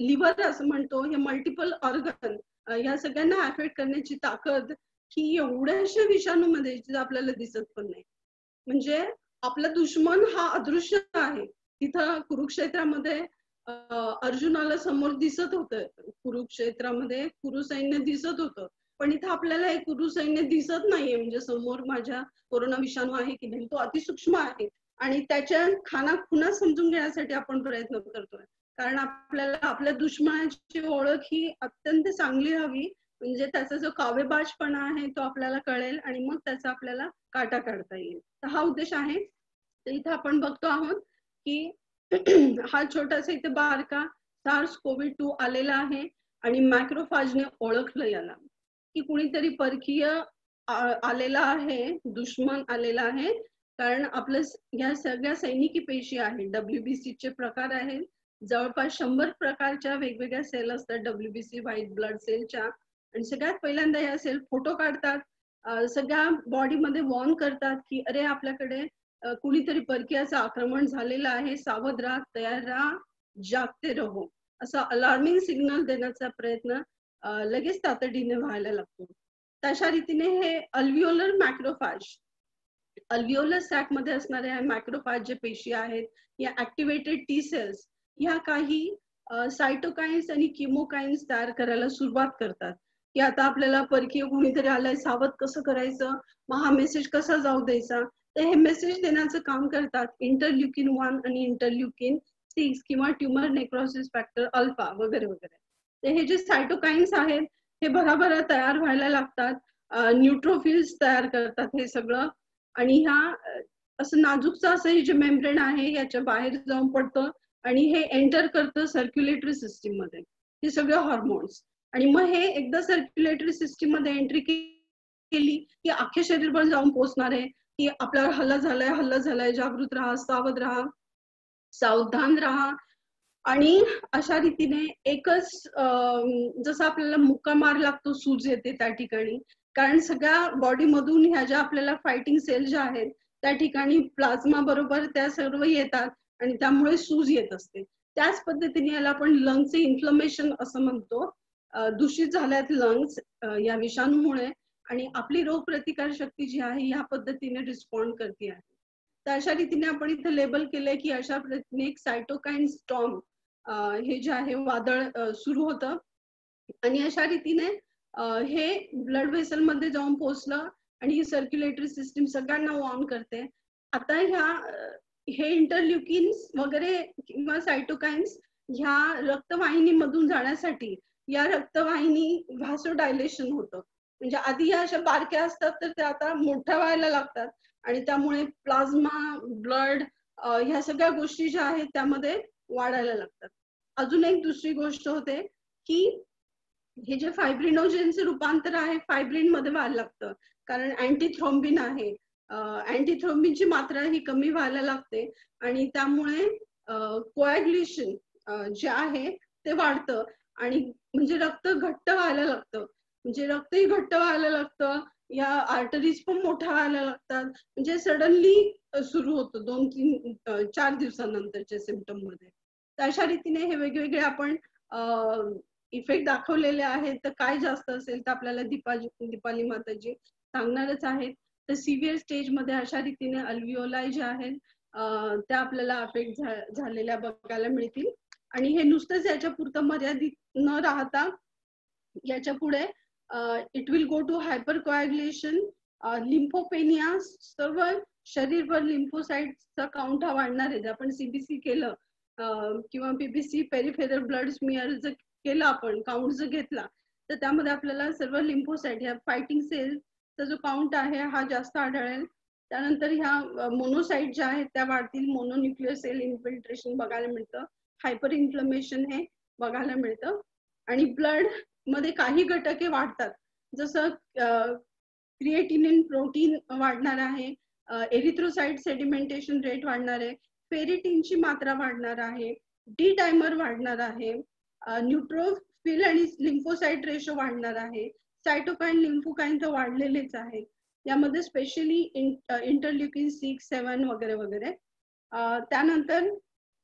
लिव्हर असं म्हणतो, हे मल्टिपल ऑर्गन या सगळ्यांना अफेक्ट करण्याची ताकद ही एवढ्याशा विषाणूमध्ये आपल्याला दिसत पण नाही. म्हणजे आपला दुश्मन हा अदृश्य आहे. तिथं कुरुक्षेत्रामध्ये अर्जुनाला समोर दिसत होतं, कुरुक्षेत्रामध्ये कुरु सैन्य दिसत होतं, पण इथं आपल्याला हे कुरु सैन्य दिसत नाहीये. म्हणजे समोर माझ्या कोरोना विषाणू आहे की नाही तो अतिसूक्ष्म आहे आणि त्याच्या खाना समजून घेण्यासाठी आपण प्रयत्न करतोय, कारण आपल्याला आपल्या दुश्मनाची ओळख ही अत्यंत चांगली हवी, म्हणजे त्याचा जो कावेबाजपणा आहे तो आपल्याला कळेल आणि मग त्याचा आपल्याला काटा काढता येईल. तर हा उद्देश आहे. तर इथं आपण बघतो आहोत की हा छोटासा इथे बारका SARS-CoV-2 आलेला आहे आणि मॅक्रोफाजने ओळखलं याला की कुणीतरी परकीय आलेला आहे, दुश्मन आलेला आहे, कारण आपलं या सगळ्या सैनिकी पेशी आहेत, WBC चे प्रकार आहेत, जवळपास 100 प्रकारच्या वेगवेगळ्या सेल असतात WBC व्हाईट ब्लड सेलच्या, आणि सगळ्यात पहिल्यांदा या सेल फोटो काढतात, सगळ्या बॉडीमध्ये वॉर्न करतात की अरे आपल्याकडे कुणीतरी परकीयाचं आक्रमण झालेलं आहे, सावध राहा, तयार राहा, जागते रहो, असं अलार्मिंग सिग्नल देण्याचा प्रयत्न लगेच तातडीने व्हायला लागतो. तशा रीतीने हे अल्व्हिओलर मॅक्रोफॅज, अल्व्हिओलर सॅक मध्ये असणाऱ्या मॅक्रोफॅज जे पेशी आहेत या ऍक्टिव्हेटेड टी सेल्स ह्या काही सायटोकाइन्स आणि किमोकाइन्स तयार करायला सुरुवात करतात की आता आपल्याला परकीय कोणीतरी आलंय, सावध कसं करायचं, मग हा मेसेज कसा जाऊ द्यायचा. तर हे मेसेज देण्याचं काम करतात इंटरल्युकिन 1 आणि इंटरल्युकिन 6 किंवा ट्युमर नेक्रोसिस फॅक्टर अल्फा वगैरे वगैरे. तर हे जे सायटोकाइन्स आहेत हे भराभरा तयार व्हायला लागतात, न्यूट्रोफिल्स तयार करतात हे सगळं, आणि ह्या असं नाजूकचं असं हे जे मेम्ब्रेन आहे याच्या बाहेर जाऊन पडतं आणि हे एंटर करतं सर्क्युलेटरी सिस्टीम मध्ये. हे सगळे हॉर्मोन्स. आणि मग हे एकदा सर्क्युलेटरी सिस्टीम मध्ये एंट्री केली की अख्ख्या शरीरभर जाऊन पोहोचणार आहे की आपल्यावर हल्ला झालाय, जागृत राहा, सावध राहा, सावधान राहा. आणि अशा रीतीने एकच जसं आपल्याला मुक्का मार लागतो, सूज येते त्या ठिकाणी, कारण सगळ्या बॉडी मधून ह्या ज्या आपल्याला फायटिंग सेल ज्या आहेत त्या ठिकाणी प्लाझ्मा बरोबर त्या सर्व येतात आणि त्यामुळे सूज येत असते. त्याच पद्धतीने याला आपण लंगचे इन्फ्लमेशन असं म्हणतो. दूषित झाल्यात लंग्स या विषाणूमुळे आणि आपली रोगप्रतिकार शक्ती जी आहे ह्या पद्धतीने रिस्पॉन्ड करते आहे. तर अशा रीतीने आपण इथे लेबल केलंय की अशा पद्धतीने एक सायटोकाईन स्टॉर्म हे जे आहे वादळ सुरू होतं आणि अशा रीतीने हे ब्लड व्हेसल मध्ये जाऊन पोहोचलं आणि ही सर्क्युलेटरी सिस्टीम सगळ्यांना वॉर्न करते. आता हे इंटरल्युकिन्स वगैरे किंवा सायटोकाइन्स ह्या रक्तवाहिनीमधून जाण्यासाठी या रक्तवाहिनी व्हासोडायलेशन होतं. म्हणजे आधी या अशा बारक्या असतात तर त्या आता मोठ्या व्हायला लागतात आणि त्यामुळे प्लाझ्मा, ब्लड ह्या सगळ्या गोष्टी ज्या आहेत त्यामध्ये वाढायला लागतात. अजून एक दुसरी गोष्ट होते की हे जे फायब्रिनोजेनचे रूपांतर आहे फायब्रिन मध्ये व्हायला लागतं, कारण अँटीथ्रोम्बिन आहे. अँटीथ्रोम्बिनची मात्रा ही कमी व्हायला लागते आणि त्यामुळे कोॲग्युलेशन जे आहे ते वाढतं आणि म्हणजे रक्त घट्ट व्हायला लागतं. म्हणजे रक्तही घट्ट व्हायला लागतं, या आर्टरीज पण मोठ्या व्हायला लागतात. म्हणजे सडनली सुरू होतं 2-3-4 दिवसानंतरच्या सिम्पटम मध्ये. तर अशा रीतीने हे वेगवेगळे आपण इफेक्ट दाखवलेले आहेत. तर काय जास्त असेल तर आपल्याला दीपाली माताजी सांगणारच आहेत. तर सिव्हिअर स्टेज मध्ये अशा रीतीने अल्व्हिओलाई जे आहेत त्या आपल्याला अफेक्ट झालेल्या बघायला मिळतील. आणि हे नुसतंच याच्या पुरतं मर्यादित न राहता याच्या पुढे it will go to hypercoagulation, lymphopenia, सर्व शरीरभर लिम्फोसाइटचा काउंट हा वाढणार आहे. आपण सीबीसी केलं किंवा बीबीसी पेरिफेरल ब्लड स्मिअर जर केलं, आपण काउंट जर घेतला तर त्यामध्ये आपल्याला सर्व लिम्फोसाइट ह्या फायटिंग सेलचा जो काउंट आहे हा जास्त आढळेल. त्यानंतर ह्या मोनोसाइट ज्या आहेत त्या वाढतील, मोनोन्यूक्लियर सेल इन्फिल्ट्रेशन बघायला मिळतं, हायपर इन्फ्लमेशन हे बघायला मिळतं. आणि ब्लड मध्ये काही घटके वाढतात, जसं क्रिएटिनिन प्रोटीन वाढणार आहे, एरिथ्रोसाइट सेडिमेंटेशन रेट वाढणार आहे, फेरिटिनची मात्रा वाढणार आहे, डी डायमर वाढणार आहे, न्यूट्रोफिल आणि लिम्फोसाइट रेशो वाढणार आहे, सायटोकाईन लिम्फोकाईन तर वाढलेलेच आहे. यामध्ये स्पेशली इंटरल्युकिन 6, 7 वगैरे वगैरे. त्यानंतर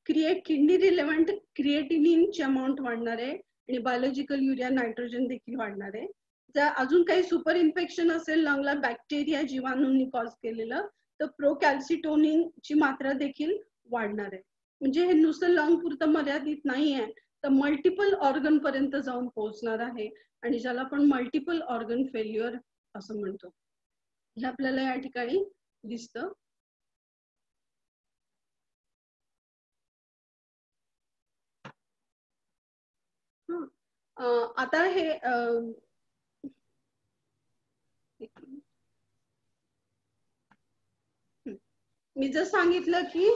किडनी रिलेव्हंट क्रिएटिनिनची अमाऊंट वाढणार आहे आणि बायोलॉजिकल युरिया नायट्रोजन देखील वाढणार आहे. जर अजून काही सुपर इन्फेक्शन असेल लंगला, बॅक्टेरिया जीवाणूंनी कॉज केलेलं, तर प्रोकॅल्सिटोनिनची मात्रा देखील वाढणार आहे. म्हणजे हे नुसतं लंग पुरतं मर्यादित नाही आहे, तर मल्टिपल ऑर्गन पर्यंत जाऊन पोहोचणार आहे आणि ज्याला आपण मल्टिपल ऑर्गन फेल्युअर असं म्हणतो. हे आपल्याला या ठिकाणी दिसतं. आता हे मी जर सांगितलं की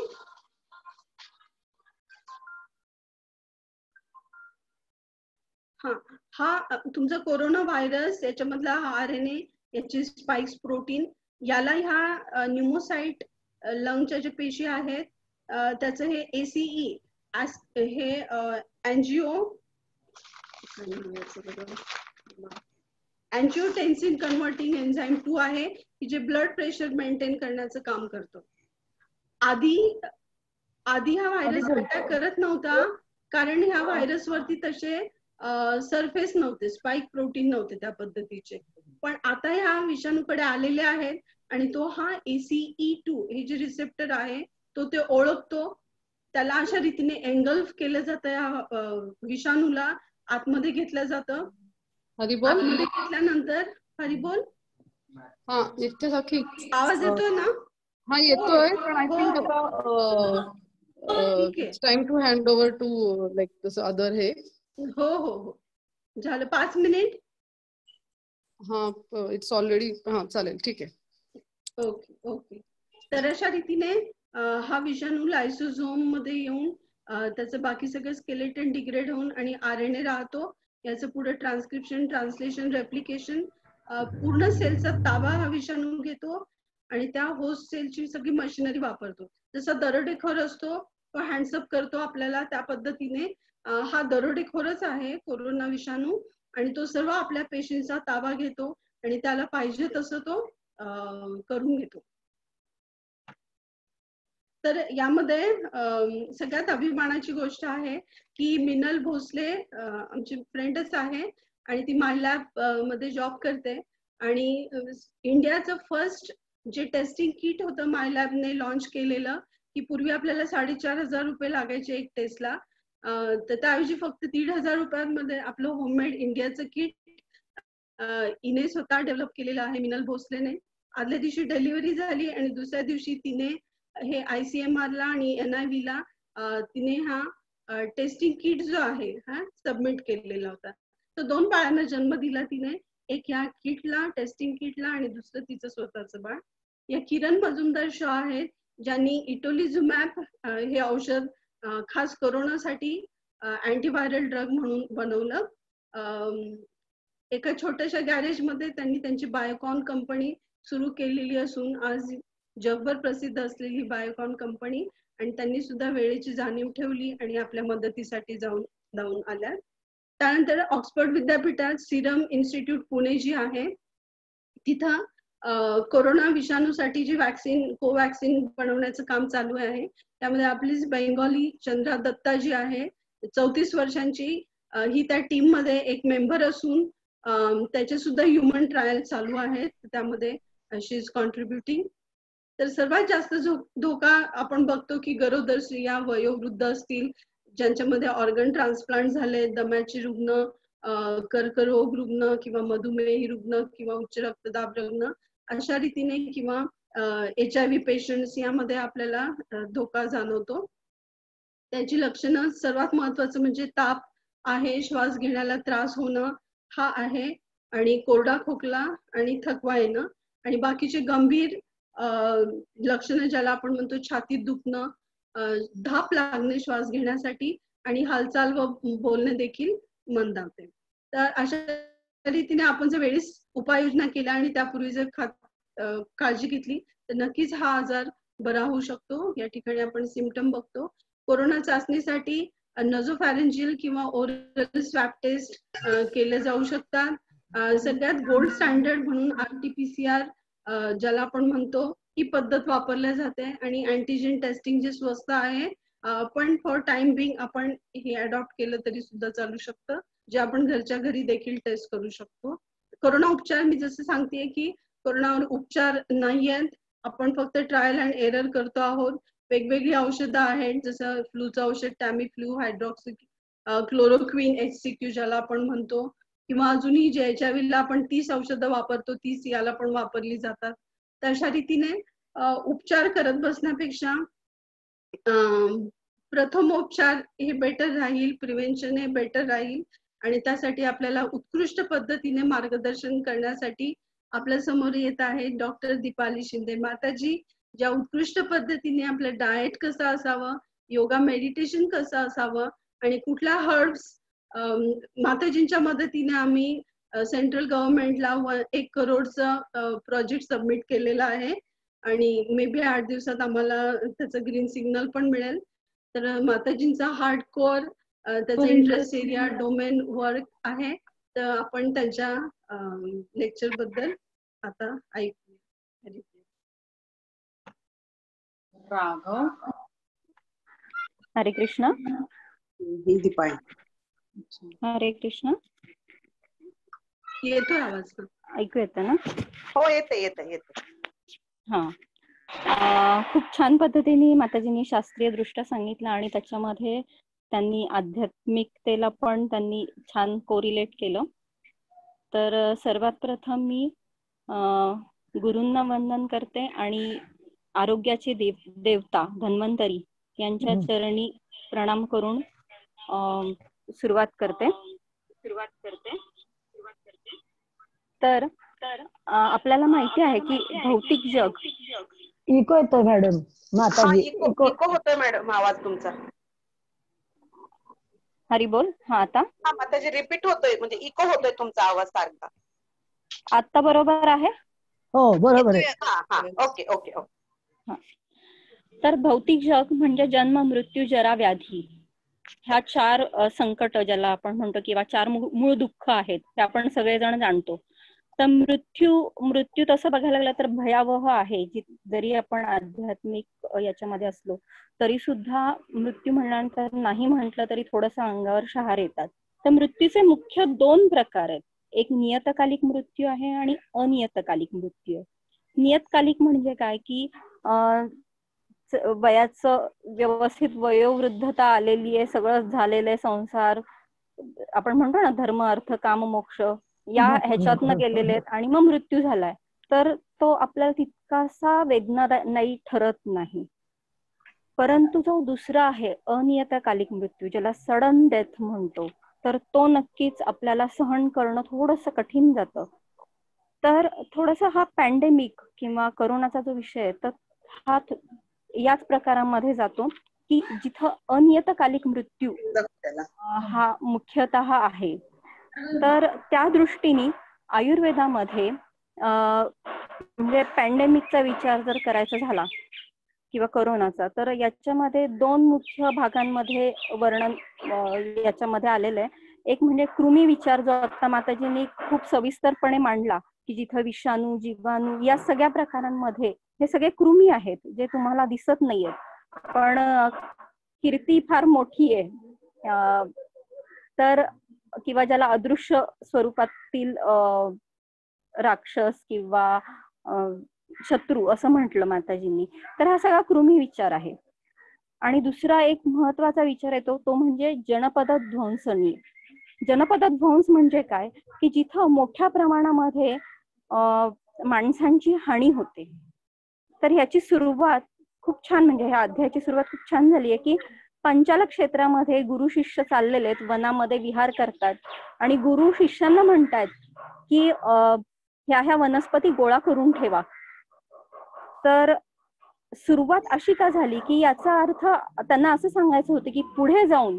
हा तुमचा कोरोना व्हायरस, याच्यामधला हा RNA, याची स्पाइक्स प्रोटीन, याला ह्या न्यूमोसाइट लंगच्या जे पेशी आहेत त्याचं हे ACE हे अँजिओटेन्सिन कन्व्हर्टिंग एन्झाइम 2 आहे की जे ब्लड प्रेशर मेंटेन करण्याचं काम करतो. आधी हा व्हायरस अटॅक करत नव्हता, कारण ह्या व्हायरस वरती तसे सरफेस नव्हते, स्पाइक प्रोटीन नव्हते त्या पद्धतीचे. पण आता ह्या विषाणूकडे आलेले आहेत आणि तो हा ACE2 हे जे रिसेप्टर आहे तो ते ओळखतो. त्याला अशा रीतीने एंगल्फ केलं जातं, या विषाणूला आतमध्ये घेतलं जातं. हरिबोल, आतमध्ये घेतल्यानंतर हरिबोल हा नित्य सखी आवाज येतोय ना? हा येतोय, पण आय थिंक आता it's time to hand over to like this other हे. हो हो हो, झालं 5 मिनिट. हा इट्स ऑलरेडी, हा चालेल, ठीक आहे. Okay okay. तर अशा रीतीने हा विषाणू लायसोझोम मध्ये येऊन त्याचं बाकी सगळं स्केलेटन डिग्रेड होऊन आणि RNA राहतो. याचं पुढे ट्रान्सक्रिप्शन, ट्रान्सलेशन, रेप्लिकेशन, पूर्ण सेलचा ताबा हा विषाणू घेतो आणि त्या होस्ट सेलची सगळी मशिनरी वापरतो. जसा दरोडेखोर असतो तो हँड्सअप करतो आपल्याला, त्या पद्धतीने हा दरोडेखोरच आहे कोरोना विषाणू आणि तो सर्व आपल्या पेशंटचा ताबा घेतो आणि त्याला पाहिजे तसं तो करून घेतो. तर यामध्ये सगळ्यात अभिमानाची गोष्ट आहे की मिनल भोसले आमची फ्रेंडच आहे आणि ती मायलॅब मध्ये जॉब करते आणि इंडियाचं फर्स्ट जे टेस्टिंग किट होतं मायलॅबने लॉन्च केलेलं, की पूर्वी आपल्याला 4,500 रुपये लागायचे एक टेस्टला, तर त्याऐवजी फक्त 1,500 रुपयांमध्ये आपलं होममेड इंडियाचं किट इने स्वतः डेव्हलप केलेलं आहे मिनल भोसलेने. आदल्या दिवशी डिलिव्हरी झाली आणि दुसऱ्या दिवशी तिने हे ICMR ला आणि NIV ला तिने हा टेस्टिंग किट जो आहे हा सबमिट केलेला होता. तर 2 बाळांना जन्म दिला तिने, एक या किटला, टेस्टिंग किटला आणि दुसरं तिचं स्वतःचं बाळ. या किरण मजुमदार शॉ आहेत ज्यांनी इटोलिझुमॅब हे औषध खास कोरोनासाठी अँटीव्हायरल ड्रग म्हणून बनवलं. एका छोट्याशा गॅरेजमध्ये त्यांनी त्यांची बायोकॉन कंपनी सुरू केलेली असून आज जगभर प्रसिद्ध असलेली बायोकॉन कंपनी, आणि त्यांनी सुद्धा वेळेची जाणीव ठेवली आणि आपल्या मदतीसाठी जाऊन आल्या. त्यानंतर ऑक्सफर्ड विद्यापीठात सिरम इन्स्टिट्यूट पुणे जी आहे तिथं कोरोना विषाणूसाठी जी वॅक्सिन कोवॅक्सिन बनवण्याचं काम चालू आहे. त्यामध्ये आपलीच बेंगॉली चंद्रा दत्ता जी आहे 34 वर्षांची, ही त्या टीम मध्ये एक मेंबर असून त्याचे सुद्धा ह्युमन ट्रायल चालू आहेत, त्यामध्ये शी इज कॉन्ट्रीब्युटिंग. तर सर्वात जास्त धोका आपण बघतो की गरोदर स्त्रिया, वयोवृद्ध असतील, ज्यांच्यामध्ये ऑर्गन ट्रान्सप्लांट झाले, दम्याचे रुग्ण, कर्करोग रुग्ण किंवा मधुमेही रुग्ण किंवा उच्च रक्तदाब रुग्ण अशा रीतीने, किंवा HIV पेशंट्स, यामध्ये आपल्याला धोका जाणवतो. त्याची लक्षणं सर्वात महत्वाचं म्हणजे ताप आहे, श्वास घेण्याला त्रास होणं हा आहे, आणि कोरडा खोकला आणि थकवा येणं, आणि बाकीचे गंभीर लक्षणं ज्याला आपण म्हणतो छातीत दुखणं, धाप लागणे श्वास घेण्यासाठी, आणि हालचाल व बोलणे देखील मंदावते. तर अशा रीतीने आपण जर वेळीच उपाययोजना केल्या आणि त्यापूर्वी जर काळजी घेतली तर नक्कीच हा आजार बरा होऊ शकतो. या ठिकाणी आपण सिम्पटम बघतो. कोरोना चाचणीसाठी नझोफॅरेंजियल किंवा ओरल स्वॅब टेस्ट केले जाऊ शकतात. सगळ्यात गोल्ड स्टँडर्ड म्हणून RT-PCR ज्याला आपण म्हणतो ही पद्धत वापरल्या जाते, आणि अँटीजेन टेस्टिंग जे स्वस्त आहे पण फॉर टाइम बिंग आपण हे अडॉप्ट केलं तरी सुद्धा चालू शकतं, जे आपण घरच्या घरी देखील टेस्ट करू शकतो. कोरोना उपचार मी जसं सांगतेय की कोरोनावर उपचार नाही आहेत, आपण फक्त ट्रायल अँड एरर करतो आहोत. वेगवेगळी औषधं आहेत, जसं फ्लूचं औषध टॅमीफ्लू, हायड्रॉक्सी क्लोरोक्विन HCQ ज्याला आपण म्हणतो, किंवा अजूनही जे HIV ला आपण 30 औषधं वापरतो 30 याला पण वापरली जातात. तर अशा रीतीने उपचार करत बसण्यापेक्षा प्रथमोपचार हे बेटर राहील, प्रिव्हेन्शन हे बेटर राहील, आणि त्यासाठी आपल्याला उत्कृष्ट पद्धतीने मार्गदर्शन करण्यासाठी आपल्या समोर येत आहे डॉक्टर दीपाली शिंदे माताजी, ज्या उत्कृष्ट पद्धतीने आपलं डाएट कसं असावं, योगा मेडिटेशन कसं असावं, आणि कुठल्या हर्ब्स माताजींच्या मदतीने आम्ही सेंट्रल गव्हर्नमेंटला 1 करोडचं प्रोजेक्ट सबमिट केलेला आहे, आणि मे बी 8 दिवसात आम्हाला त्याचं ग्रीन सिग्नल पण मिळेल. तर माताजींचा हार्डकोअर त्याचा इंटरेस्ट एरिया डोमेन वर्क आहे. तर आपण त्यांच्या लेक्चर बद्दल आता ऐकूया. राघव. हरे कृष्ण. हरे कृष्ण. येतोय आवाज? ऐकू येतं ना? हो येते. हा, खूप छान पद्धतीने माताजींनी शास्त्रीय दृष्ट्या सांगितलं, आणि त्याच्यामध्ये त्यांनी आध्यात्मिकतेला पण त्यांनी छान कोरिलेट केलं. तर सर्वात प्रथम मी गुरूंना वंदन करते आणि आरोग्याचे देवता धन्वंतरी यांच्या चरणी प्रणाम करून सुरुवात करते. तर आपल्याला माहिती आहे की भौतिक जग इको येतोय मॅडम. माताजी इको होतोय मॅडम आवाज तुमचा. हरी बोल. हा आता हा माताजी रिपीट होतोय म्हणजे इको होतोय तुमचा आवाज सारखा. आता बरोबर आहे. हो बरोबर आहे. हा हा ओके ओके ओके. तर भौतिक जग म्हणजे जन्म, मृत्यू, जरा, व्याधी ह्या 4 संकट ज्याला आपण म्हणतो किंवा 4 मूळ दुःख आहेत ते आपण सगळेजण जाणतो. तर मृत्यू तसं बघायला गेलं तर भयावह आहे. जरी आपण आध्यात्मिक याच्यामध्ये असलो तरी सुद्धा मृत्यू म्हणल्यानंतर नाही म्हटलं तरी थोडंसं अंगावर शहारे येतात. तर मृत्यूचे मुख्य 2 प्रकार आहेत. एक नियतकालिक मृत्यू आहे आणि अनियतकालिक मृत्यू आहे. नियतकालिक म्हणजे काय की वयाचं व्यवस्थित वयोवृद्धता आलेली आहे, सगळं झालेलं आहे, संसार आपण म्हणतो ना धर्म, अर्थ, काम, मोक्ष या ह्याच्यातनं गेलेले आहेत आणि मग मृत्यू झालाय. तर तो आपल्याला तितकासा वेदनादायी ठरत नाही. परंतु जो दुसरा आहे अनियतकालिक मृत्यू ज्याला सडन डेथ म्हणतो, तर तो नक्कीच आपल्याला सहन करणं थोडंसं कठीण जातं. तर थोडासा हा पॅन्डेमिक किंवा करोनाचा जो विषय आहे तर हा याच प्रकारामध्ये जातो की जिथं अनियतकालिक मृत्यू हा मुख्यतः आहे. तर त्या दृष्टीने आयुर्वेदामध्ये म्हणजे पॅन्डेमिकचा विचार जर करायचा झाला किंवा करोनाचा, तर याच्यामध्ये 2 मुख्य भागांमध्ये वर्णन याच्यामध्ये आलेलं आहे. एक म्हणजे कृमी विचार जो आता माताजींनी खूप सविस्तरपणे मांडला की जिथं विषाणू, जीवाणू या सगळ्या प्रकारांमध्ये हे सगळे कृमी आहेत जे तुम्हाला दिसत नाहीयेत, पण कीर्ती फार मोठी आहे. तर किंवा ज्याला अदृश्य स्वरूपातील राक्षस किंवा शत्रू असं म्हटलं माताजींनी, तर हा सगळा कृमी विचार आहे. आणि दुसरा एक महत्वाचा विचार येतो तो म्हणजे जनपद ध्वंसनी. जनपद ध्वंस म्हणजे काय की जिथं मोठ्या प्रमाणामध्ये माणसांची हानी होते. तर ह्याची सुरुवात खूप छान, म्हणजे ह्या अध्यायाची सुरुवात खूप छान झाली आहे की पंचाल क्षेत्रामध्ये गुरु शिष्य चाललेले आहेत, वनामध्ये विहार करतात आणि गुरु शिष्यांना म्हणतात की ह्या वनस्पती गोळा करून ठेवा. तर सुरुवात अशी का झाली की याचा अर्थ त्यांना असं सांगायचं होतं की पुढे जाऊन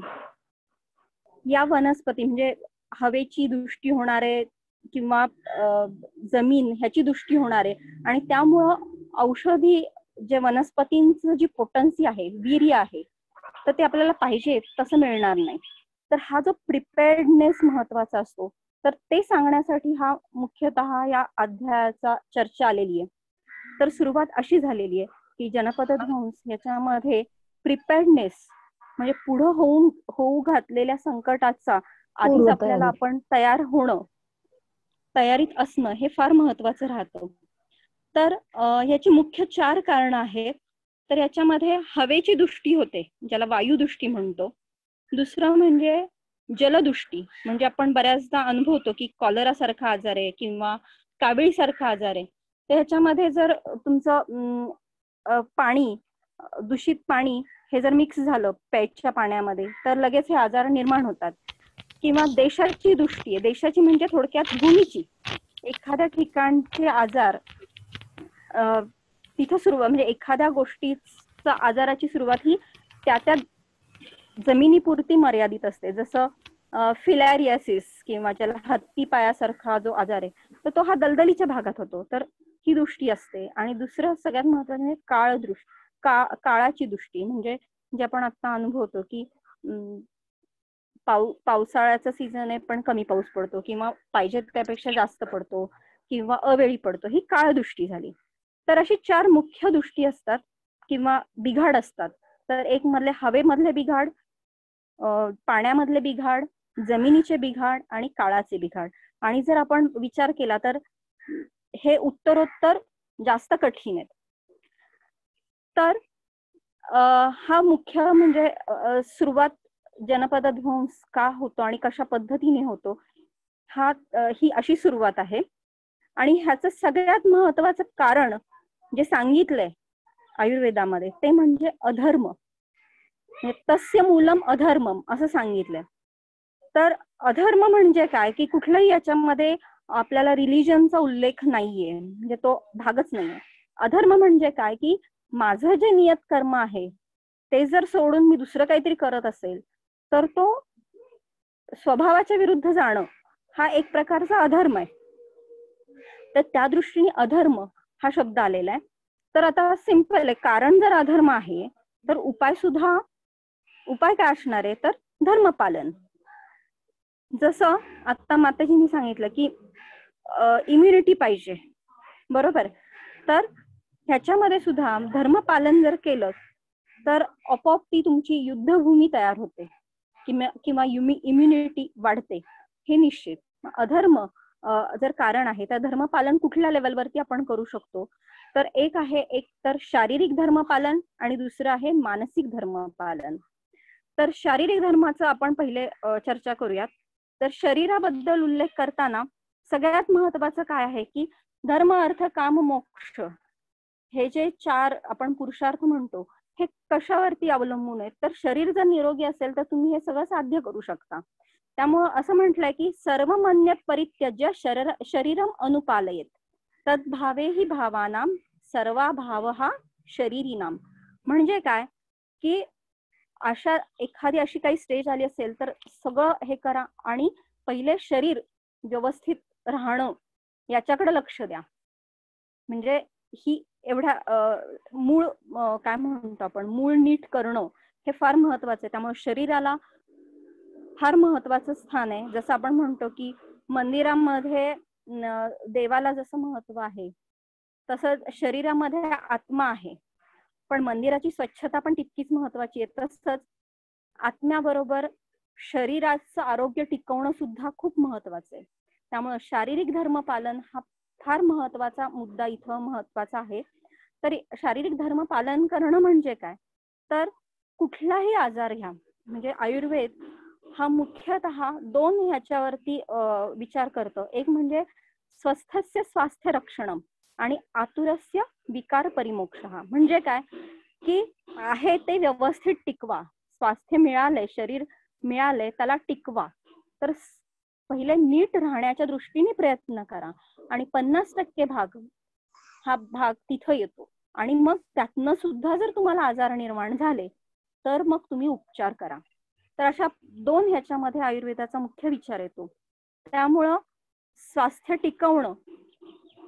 या वनस्पती म्हणजे हवेची दृष्टी होणारे किंवा जमीन ह्याची दृष्टी होणारे आणि त्यामुळं औषधी जे वनस्पतींचं जी पोटन्सी आहे, वीर्य आहे, तर ते आपल्याला पाहिजे तसं मिळणार नाही. तर हा जो प्रिपेअर्डनेस महत्वाचा असतो, तर ते सांगण्यासाठी हा मुख्यतः या अध्यायाचा चर्चा आलेली आहे. तर सुरुवात अशी झालेली आहे की जनपद ध्वंस याच्यामध्ये प्रिपेअर्डनेस म्हणजे पुढं होऊ घातलेल्या संकटाचा आधीच आपल्याला आपण तयार होणं, तयारीत असणं हे फार महत्वाचं राहतं. तर याची मुख्य 4 कारणं आहेत. तर याच्यामध्ये हवेची दृष्टी होते ज्याला वायुदृष्टी म्हणतो. दुसरं म्हणजे जलदृष्टी, म्हणजे आपण बऱ्याचदा अनुभवतो की कॉलरा सारखा आजार आहे किंवा कावीळ सारखा आजार आहे. तर ह्याच्यामध्ये जर तुमचं पाणी, दूषित पाणी हे जर मिक्स झालं प्यायच्या पाण्यामध्ये तर लगेच हे आजार निर्माण होतात. किंवा देशाची दृष्टी आहे, देशाची म्हणजे थोडक्यात भूमीची. एखाद्या ठिकाणचे आजार तिथं सुरुवात म्हणजे एखाद्या गोष्टीचा आजाराची सुरुवात ही त्या जमिनीपुरती मर्यादित असते. जसं फिलॅरियासिस किंवा ज्याला हत्ती पायासारखा जो आजार आहे तर तो हा दलदलीच्या भागात होतो. तर ही दृष्टी असते. आणि दुसरं सगळ्यात महत्त्वाचं म्हणजे काळाची दृष्टी, म्हणजे जे आपण आता अनुभवतो की पावसाळ्याचा सीझन आहे पण कमी पाऊस पडतो किंवा पाहिजे त्यापेक्षा जास्त पडतो किंवा अवेळी पडतो, ही काळ दृष्टी झाली. तर अशी 4 मुख्य दृष्टी असतात किंवा बिघाड असतात. तर एक मधले हवेमधले बिघाड, पाण्यामधले बिघाड, जमिनीचे बिघाड आणि काळाचे बिघाड. आणि जर आपण विचार केला तर हे उत्तरोत्तर जास्त कठीण आहेत. तर हा मुख्य म्हणजे सुरुवात जनपद ध्वंस का होतो आणि कशा पद्धतीने होतो ही अशी सुरुवात आहे. आणि ह्याचं सगळ्यात महत्वाचं कारण जे सांगितलंय आयुर्वेदामध्ये ते म्हणजे अधर्म, तस्य मूलम अधर्मम असं सांगितलंय. तर अधर्म म्हणजे काय की कुठल्याही याच्यामध्ये आपल्याला रिलिजनचा उल्लेख नाहीये, म्हणजे तो भागच नाहीये. अधर्म म्हणजे काय की माझं जे नियत कर्म आहे ते जर सोडून मी दुसरं काहीतरी करत असेल तर तो स्वभावाच्या विरुद्ध जाणं हा एक प्रकारचा अधर्म आहे. तर त्या दृष्टीने अधर्म हा शब्द आलेला आहे. तर आता सिंपल आहे, कारण जर अधर्म आहे तर उपाय काय असणार आहे, तर धर्मपालन. जसं आता माताजींनी सांगितलं की इम्युनिटी पाहिजे, बरोबर. तर ह्याच्यामध्ये सुद्धा धर्मपालन जर केलं तर आपोआप ती तुमची युद्धभूमी तयार होते किंवा इम्युनिटी वाढते, हे निश्चित. अधर्म जर कारण आहे तर धर्मपालन कुठल्या लेवलवरती आपण करू शकतो, तर एक तर शारीरिक धर्मपालन आणि दुसरं आहे मानसिक धर्मपालन. तर शारीरिक धर्माचं आपण पहिले चर्चा करूयात. तर शरीराबद्दल उल्लेख करताना सगळ्यात महत्वाचं काय आहे की धर्म, अर्थ, काम, मोक्ष हे जे 4 आपण पुरुषार्थ म्हणतो, हे कशावरती अवलंबून आहेत, तर शरीर जर निरोगी असेल तर तुम्ही हे सगळं साध्य करू शकता. त्यामुळं असं म्हटलंय की सर्व मन्यत परित्यज्य शरीरम अनुपालयेत तद्भावे हि भावानाम सर्वा भाव हा शरीरीनाम. म्हणजे काय की एखादी अशी काही स्टेज आली असेल तर सगळं हे करा आणि पहिले शरीर व्यवस्थित राहणं याच्याकडे लक्ष द्या. म्हणजे ही एवढ्या मूळ काय म्हणतो आपण, मूळ नीट करणं हे फार महत्वाचं आहे. त्यामुळे शरीराला फार महत्वाचं स्थान आहे. जसं आपण म्हणतो की मंदिरामध्ये देवाला जसं महत्व आहे तसंच शरीरामध्ये आत्मा आहे, पण मंदिराची स्वच्छता पण तितकीच महत्वाची आहे. तसंच आत्म्याबरोबर शरीराचं आरोग्य टिकवणं सुद्धा खूप महत्वाचं आहे. त्यामुळे शारीरिक धर्मपालन हा फार महत्वाचा मुद्दा इथं महत्वाचा आहे. तर शारीरिक धर्म पालन करणं म्हणजे काय, तर कुठलाही आजार घ्या, म्हणजे आयुर्वेद हा मुख्यतः 2 ह्याच्यावरती विचार करतो. एक म्हणजे स्वस्थस्य स्वास्थ्य रक्षणम आणि आतुरस्य विकार परिमोक्षः. म्हणजे काय की आहे ते व्यवस्थित टिकवा, स्वास्थ्य मिळालंय, शरीर मिळालंय, त्याला टिकवा. तर पहिले नीट राहण्याच्या दृष्टीने प्रयत्न करा आणि 50% भाग तिथं येतो. आणि मग त्यातनं सुद्धा जर तुम्हाला आजार निर्माण झाले तर मग तुम्ही उपचार करा. तर अशा 2 ह्याच्यामध्ये आयुर्वेदाचा मुख्य विचार येतो. त्यामुळं स्वास्थ्य टिकवणं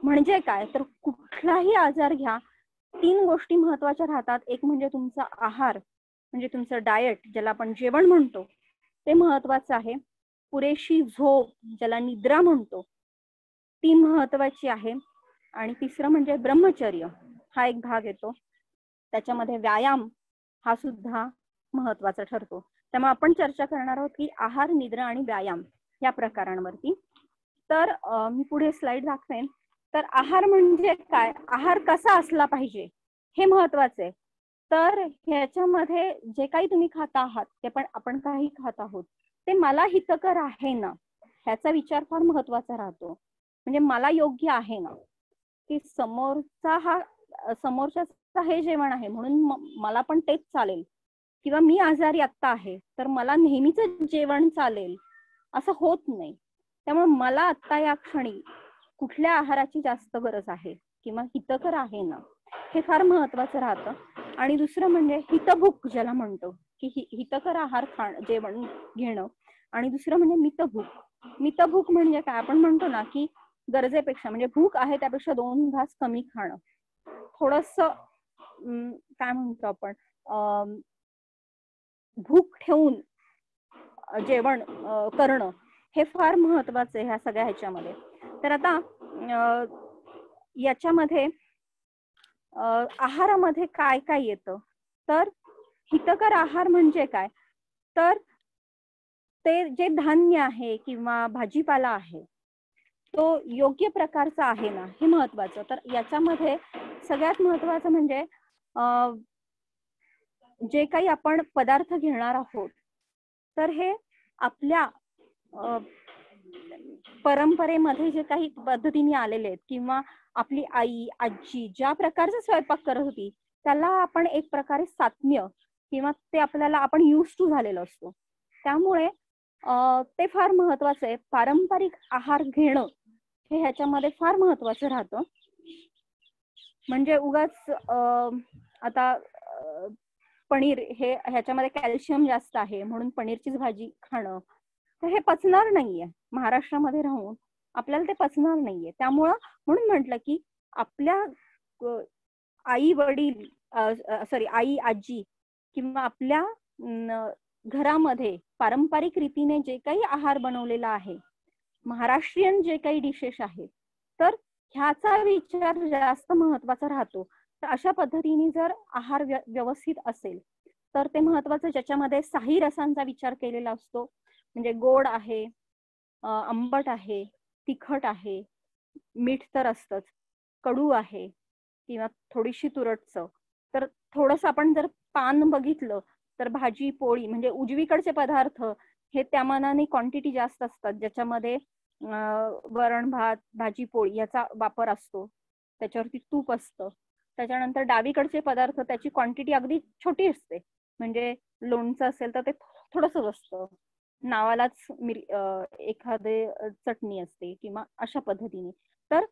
म्हणजे काय, तर कुठलाही आजार घ्या, 3 गोष्टी महत्वाच्या राहतात. एक म्हणजे तुमचा आहार, म्हणजे तुमचं डाएट ज्याला आपण जेवण म्हणतो ते महत्वाचं आहे. पुरेशी झोप ज्याला निद्रा म्हणतो ती महत्वाची आहे. आणि तिसरं म्हणजे ब्रह्मचर्य हा एक भाग येतो. त्याच्यामध्ये व्यायाम हा सुद्धा महत्वाचा ठरतो. त्यामुळे आपण चर्चा करणार आहोत की आहार, निद्रा आणि व्यायाम या प्रकारांवरती. तर मी पुढे स्लाइड दाखवेन. तर आहार म्हणजे काय, आहार कसा असला पाहिजे हे महत्वाचं आहे. तर ह्याच्यामध्ये जे काही तुम्ही खाता आहात ते पण आपण काही खात आहोत ते मला हितकर आहे ना, ह्याचा विचार फार महत्वाचा राहतो. म्हणजे मला योग्य आहे ना, की समोरच्याचं हे जेवण आहे म्हणून मला पण तेच चालेल, किंवा मी आजारी आत्ता आहे तर मला नेहमीच जेवण चालेल असं होत नाही. त्यामुळे मला आत्ता या क्षणी कुठल्या आहाराची जास्त गरज आहे किंवा हितकर आहे ना, हे फार महत्वाचं राहतं. आणि दुसरं म्हणजे हितभूक ज्याला म्हणतो की हितकर आहार जेवण घेणं. आणि दुसरं म्हणजे मितभूक म्हणजे काय, आपण म्हणतो ना की गरजेपेक्षा, म्हणजे भूक आहे त्यापेक्षा 2 घास कमी खाणं, थोडस काय म्हणतो आपण भूक ठेवून जेवण करणं हे फार महत्वाचं आहे ह्या सगळ्या ह्याच्यामध्ये. तर आता याच्यामध्ये आहारामध्ये काय काय येतं, तर हितकर आहार म्हणजे काय, तर ते जे धान्य आहे किंवा भाजीपाला आहे तो योग्य प्रकारचा आहे ना, हे महत्वाचं. तर याच्यामध्ये सगळ्यात महत्वाचं म्हणजे जे काही आपण पदार्थ घेणार आहोत तर हे आपल्या परंपरेमध्ये जे काही पद्धतीने आलेले आहेत किंवा आपली आई आजी ज्या प्रकारचा स्वयंपाक करत होती त्याला आपण एक प्रकारे सात्म्य किंवा ते आपल्याला आपण युज टू झालेलो असतो. त्यामुळे ते फार महत्वाचं आहे. पारंपरिक आहार घेणं हे ह्याच्यामध्ये फार महत्वाचं राहतं. म्हणजे उगाच आता पनीर हे ह्याच्यामध्ये कॅल्शियम जास्त आहे म्हणून पनीरचीच भाजी खाणं, तर हे पचणार नाहीये. महाराष्ट्रामध्ये राहून आपल्याला ते पचणार नाहीये. त्यामुळं म्हणून म्हटलं की आपल्या आई वडील सॉरी आई आजी किंवा आपल्या घरामध्ये पारंपरिक रीतीने जे काही आहार बनवलेला आहे, महाराष्ट्रीयन जे काही डिशेस आहेत, तर ह्याचा विचार जास्त महत्वाचा राहतो. तर अशा पद्धतीने जर आहार व्यवस्थित असेल तर ते महत्वाचं, ज्याच्यामध्ये साही रसांचा विचार केलेला असतो. म्हणजे गोड आहे, आंबट आहे, तिखट आहे, मीठ तर असतंच, कडू आहे किंवा थोडीशी तुरट चव. तर थोडस आपण जर पान बघितलं तर भाजी पोळी म्हणजे उजवीकडचे पदार्थ हे त्या मानाने क्वांटिटी जास्त असतात, ज्याच्यामध्ये वरण भात भाजी पोळी याचा वापर असतो, त्याच्यावरती तूप असतं. त्याच्यानंतर डावीकडचे पदार्थ त्याची क्वांटिटी अगदी छोटी असते, म्हणजे लोणचं असेल तर ते थोडंसं असतं, नावालाच एखादे चटणी असते किंवा अशा पद्धतीने. तर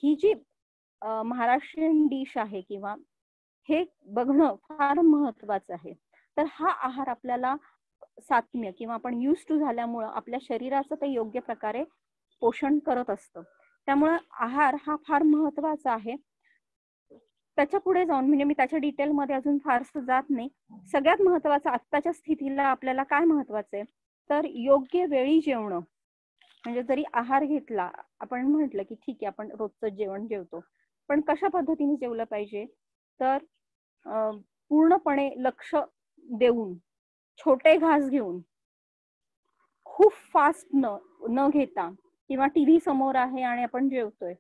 ही जी महाराष्ट्रीयन डिश आहे किंवा हे बघणं फार महत्वाचं आहे. तर हा आहार आपल्याला सात्म्य किंवा आपण युज टू झाल्यामुळं आपल्या शरीराचं ते योग्य प्रकारे पोषण करत असतं. त्यामुळं आहार हा फार महत्वाचा आहे. त्याच्या पुढे जाऊन म्हणजे मी त्याच्या डिटेलमध्ये अजून फारसं जात नाही. सगळ्यात महत्वाचं आत्ताच्या स्थितीला आपल्याला काय महत्वाचं आहे तर योग्य वेळी जेवणं. म्हणजे जरी आहार घेतला, आपण म्हटलं की ठीक आहे आपण रोजचं जेवण जेवतो, पण कशा पद्धतीने जेवलं पाहिजे तर पूर्णपणे लक्ष देऊन, छोटे घास घेऊन, खूप फास्ट न घेता, किंवा टीव्ही समोर आहे आणि आपण जेवतोय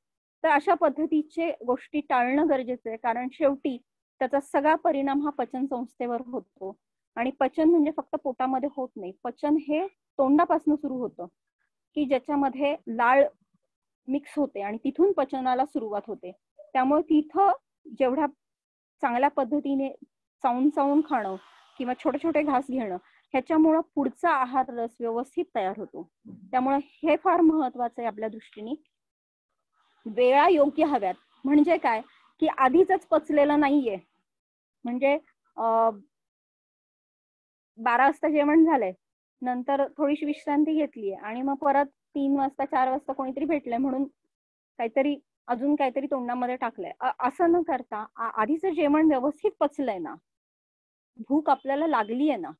तर अशा पद्धतीचे गोष्टी टाळणं गरजेचं आहे. कारण शेवटी त्याचा सगळा परिणाम हा पचन संस्थेवर होतो. आणि पचन म्हणजे फक्त पोटामध्ये होत नाही, पचन हे तोंडापासून सुरू होतं, की ज्याच्यामध्ये लाळ मिक्स होते आणि तिथून पचनाला सुरुवात होते. त्यामुळे तिथं जेवढ्या चांगल्या पद्धतीने चावून खाणं किंवा छोटे छोटे घास घेणं, ह्याच्यामुळं पुढचा आहार रस व्यवस्थित तयार होतो. त्यामुळे हे फार महत्वाचं आहे आपल्या दृष्टीने. वेळा योग्य हव्यात. म्हणजे काय की आधीच पचलेलं नाहीये, म्हणजे 12 वाजता जेवण झालंय, नंतर थोडीशी विश्रांती घेतलीये आणि मग परत 3 वाजता 4 वाजता कोणीतरी भेटलंय म्हणून काहीतरी अजून काहीतरी तोंडामध्ये टाकलंय, असं न करता आधीचं जेवण व्यवस्थित पचलंय ना, भूक आपल्याला लागलीये ना,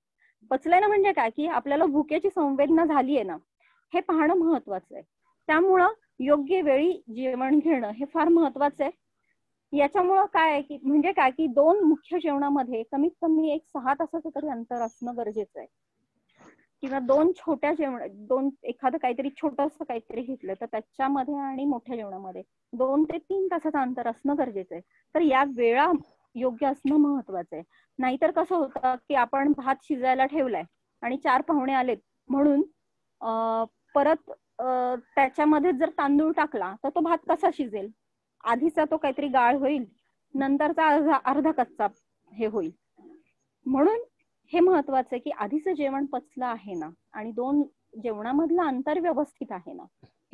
पचलंय ना म्हणजे काय की आपल्याला भुकेची संवेदना झालीये ना, हे पाहणं महत्वाचं आहे. त्यामुळं योग्य वेळी जेवण घेणं हे फार महत्वाचं आहे. याच्यामुळं काय आहे की म्हणजे काय की 2 मुख्य जेवणामध्ये कमीत कमी एक 6 तासाचं तरी अंतर असणं गरजेचं आहे. किंवा 2 छोट्या जेवण एखादं काहीतरी छोटंसं काहीतरी घेतलं तर त्याच्यामध्ये आणि मोठ्या जेवणामध्ये 2 ते 3 तासाचं अंतर असणं गरजेचं आहे. तर या वेळा योग्य असणं महत्वाचं आहे. नाहीतर कसं होतं की आपण भात शिजायला ठेवलाय आणि 4 पाहुणे आलेत म्हणून परत त्याच्यामध्ये जर तांदूळ टाकला तर तो भात कसा शिजेल? आधीचा तो काहीतरी गाळ होईल, नंतरचा अर्धा कच्चा हे होईल. म्हणून हे महत्वाचं आहे की आधीचं जेवण पचलं आहे ना आणि 2 जेवणामधलं अंतर व्यवस्थित आहे ना,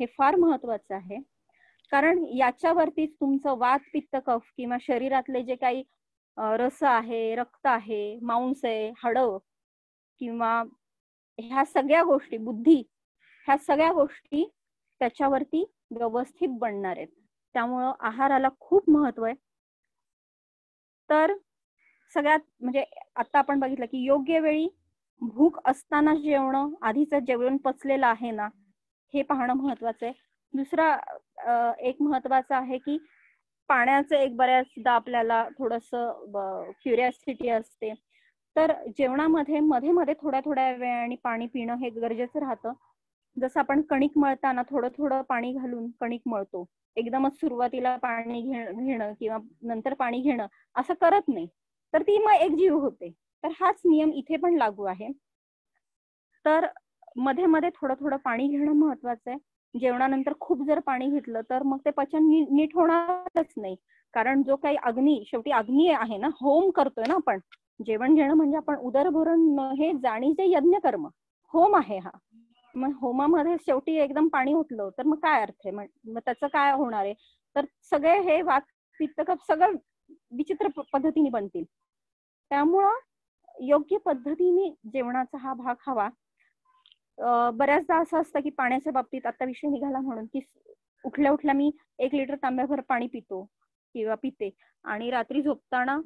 हे फार महत्वाचं आहे. कारण याच्यावरतीच तुमचं वात पित्त कफ किंवा शरीरातले जे काही रस आहे, रक्त आहे, मांस आहे, हाडं किंवा ह्या सगळ्या गोष्टी, बुद्धी, ह्या सगळ्या गोष्टी त्याच्यावरती व्यवस्थित बनणार आहेत. त्यामुळं आहाराला खूप महत्व आहे. तर सगळ्यात म्हणजे आता आपण बघितलं की योग्य वेळी भूक असताना जेवणं, आधीचं जेवण पचलेलं आहे ना हे पाहणं महत्वाचं आहे. दुसरा एक महत्वाचं आहे की पाण्याचं एक बऱ्याचदा आपल्याला थोडंसं क्युरिओसिटी असते, तर जेवणामध्ये मध्ये मध्ये थोड्या वेळाने पाणी पिणं हे गरजेचं राहतं. जसं आपण कणिक मळताना थोडं थोडं पाणी घालून कणिक मळतो, एकदमच सुरुवातीला पाणी घेणं किंवा नंतर पाणी घेणं असं करत नाही, तर ती मग एकजीव होते. तर हाच नियम इथे पण लागू आहे. तर मध्ये मध्ये थोडं पाणी घेणं महत्वाचं आहे. जेवणानंतर खूप जर पाणी घेतलं तर मग ते पचन नीट होणारच नाही. कारण जो काही अग्नी, शेवटी अग्नी आहे ना, होम करतोय ना आपण. जेवण घेणं म्हणजे आपण उदरभरण हे जाणीचे यज्ञ कर्म, होम आहे हा. मग होमामध्ये शेवटी एकदम पाणी ओतलं तर मग काय अर्थ आहे? मग त्याचं काय होणार आहे? तर सगळे हे वात पित्त कफ सगळं विचित्र पद्धतीने बनतील. त्यामुळं योग्य पद्धतीने जेवणाचा हा भाग हवा. बऱ्याचदा असं असतं की पाण्याच्या बाबतीत आता विषय निघाला म्हणून की उठल्या उठल्या मी 1 लिटर तांब्याभर पाणी पितो किंवा पिते आणि रात्री झोपताना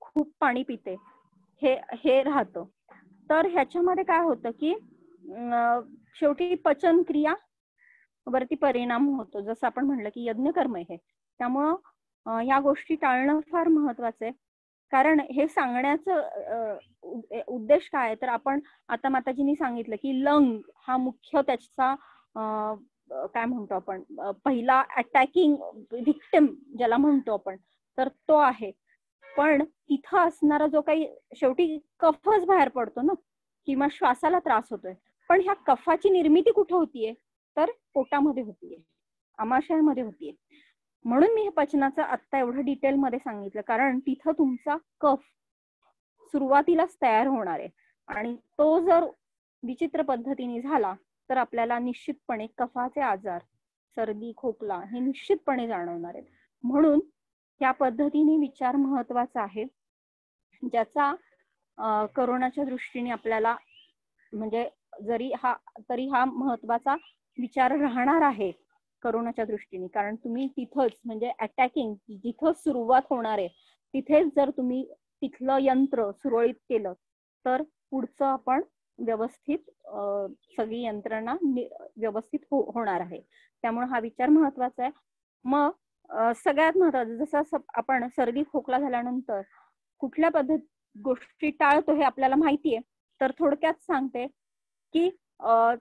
खूप पाणी पिते, हे राहतं. तर ह्याच्यामध्ये काय होतं की शेवटी पचन क्रिया वरती परिणाम होतो. जसं आपण म्हणलं की यज्ञकर्म हे, त्यामुळं ह्या गोष्टी टाळणं फार महत्वाचं आहे. कारण हे सांगण्याचं उद्देश काय तर आपण आता माताजींनी सांगितलं की लंग हा मुख्य त्याचा काय म्हणतो आपण पहिला अटॅकिंग व्हिक्टिम ज्याला म्हणतो आपण, तर तो आहे. पण तिथं असणारा जो काही शेवटी कफच बाहेर पडतो ना किंवा श्वासाला त्रास होतोय, पण ह्या कफाची निर्मिती कुठे होतीये तर पोटामध्ये होतीये, आमाशयामध्ये होतीये. म्हणून मी हे पचनाचं आत्ता एवढं डिटेलमध्ये सांगितलं, कारण तिथं तुमचा कफ सुरुवातीलाच तयार होणार आहे आणि तो जर विचित्र पद्धतीने झाला तर आपल्याला निश्चितपणे कफाचे आजार, सर्दी, खोकला हे निश्चितपणे जाणवणार आहेत. म्हणून त्या पद्धतीने विचार महत्वाचा आहे, ज्याचा करोनाच्या दृष्टीने आपल्याला म्हणजे तरी हा महत्वाचा विचार राहणार आहे करोनाच्या दृष्टीने. कारण तुम्ही तिथंच म्हणजे अटॅकिंग जिथं सुरुवात होणार आहे तिथेच जर तुम्ही तिथलं यंत्र सुरळीत केलं तर पुढचं आपण व्यवस्थित सगळी यंत्रणा व्यवस्थित होणार आहे. त्यामुळे हा विचार महत्वाचा आहे. मग सगळ्यात महत्वाचं, जसं आपण सर्दी खोकला झाल्यानंतर कुठल्या गोष्टी टाळतो हे आपल्याला माहितीये, तर थोडक्यात सांगते की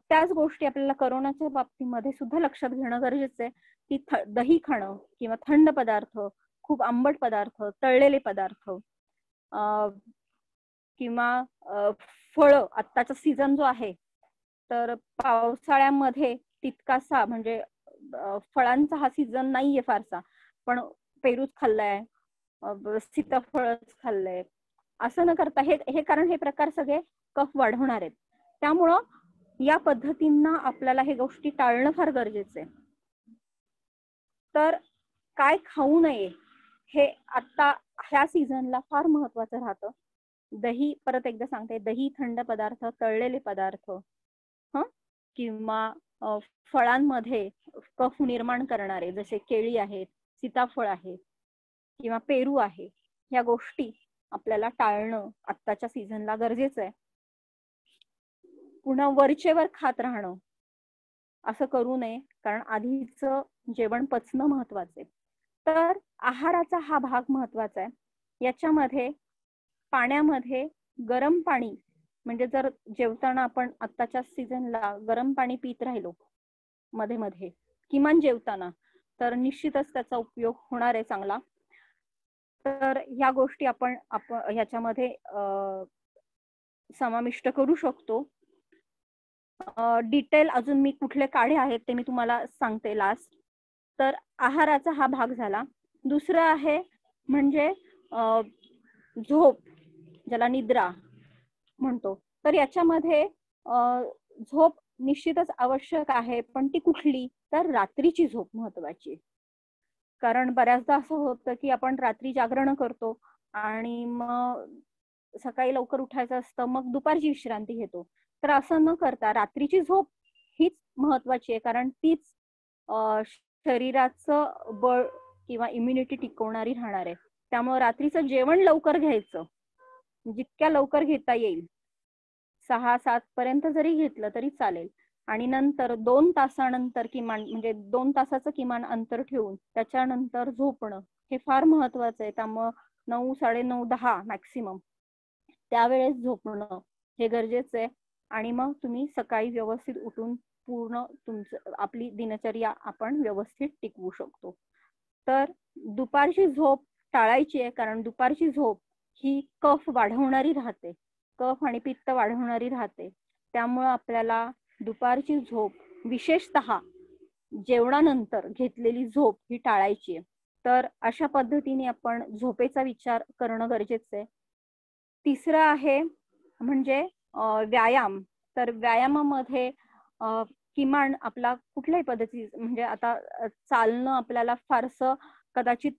त्याच गोष्टी आपल्याला करोनाच्या बाबतीमध्ये सुद्धा लक्षात घेणं गरजेचं आहे की दही खाणं किंवा थंड पदार्थ, खूप आंबट पदार्थ, तळलेले पदार्थ किंवा फळं. आत्ताचा सीझन जो आहे तर पावसाळ्यामध्ये तितकासा म्हणजे फळांचा हा सीझन नाहीये फारसा, पण पेरूच खाल्लाय, सीताफळच खाल्लंय, असं न करता हे कारण हे प्रकार सगळे कफ वाढवणार आहेत. त्यामुळं या पद्धतींना आपल्याला हे गोष्टी टाळणं फार गरजेचं आहे. तर काय खाऊ नये हे आता ह्या सीझनला फार महत्वाचं राहतं. दही, परत एकदा सांगते, दही, थंड पदार्थ, तळलेले पदार्थ किंवा फळांमध्ये कफ निर्माण करणारे जसे केळी आहेत, सीताफळ आहे किंवा पेरू आहे, ह्या गोष्टी आपल्याला टाळणं आत्ताच्या सीझनला गरजेचं आहे. पुन्हा वरचेवर खात राहणं असं करू नये, कारण आधीचं जेवण पचणं महत्वाचं आहे. तर आहाराचा हा भाग महत्वाचा आहे. याच्यामध्ये पाण्यामध्ये गरम पाणी, म्हणजे जर जेवताना आपण आत्ताच्या सीझनला गरम पाणी पित राहिलो मध्ये मध्ये किमान जेवताना, तर निश्चितच त्याचा उपयोग होणार आहे चांगला. तर ह्या गोष्टी आपण ह्याच्यामध्ये समाविष्ट करू शकतो. डिटेल अजून मी कुठले काढे आहेत ते मी तुम्हाला सांगते लास्ट. तर आहाराचा हा भाग झाला. दुसरं आहे म्हणजे झोप, ज्याला निद्रा म्हणतो. तर याच्यामध्ये झोप निश्चितच आवश्यक आहे, पण ती कुठली तर रात्रीची झोप महत्वाची. कारण बऱ्याचदा असं होतं की आपण रात्री जागरण करतो आणि मग सकाळी लवकर उठायचं असतं, मग दुपारची विश्रांती घेतो. तर असं न करता रात्रीची झोप हीच महत्वाची आहे, कारण तीच शरीराचं बळ किंवा इम्युनिटी टिकवणारी राहणार आहे. त्यामुळे रात्रीचं जेवण लवकर घ्यायचं, जितक्या लवकर घेता येईल, 6-7 पर्यंत जरी घेतलं तरी चालेल. आणि नंतर 2 तासानंतर किमान, म्हणजे 2 तासाचं किमान अंतर ठेवून त्याच्यानंतर झोपणं हे फार महत्वाचं आहे. त्यामुळं 9, 9:30, 10 मॅक्सिमम त्यावेळेस झोपणं हे गरजेचं आहे. आणि मग तुम्ही सकाळी व्यवस्थित उठून पूर्ण तुमचं आपली दिनचर्या आपण व्यवस्थित टिकवू शकतो. तर दुपारची झोप टाळायची आहे, कारण दुपारची झोप ही कफ वाढवणारी राहते, कफ आणि पित्त वाढवणारी राहते. त्यामुळं आपल्याला दुपारची झोप, विशेषतः जेवणानंतर घेतलेली झोप ही टाळायची आहे. तर अशा पद्धतीने आपण झोपेचा विचार करणं गरजेचं आहे. तिसरं आहे म्हणजे व्यायाम. तर व्यायामामध्ये किमान आपला कुठल्याही पद्धती, म्हणजे आता चालणं आपल्याला फारसं कदाचित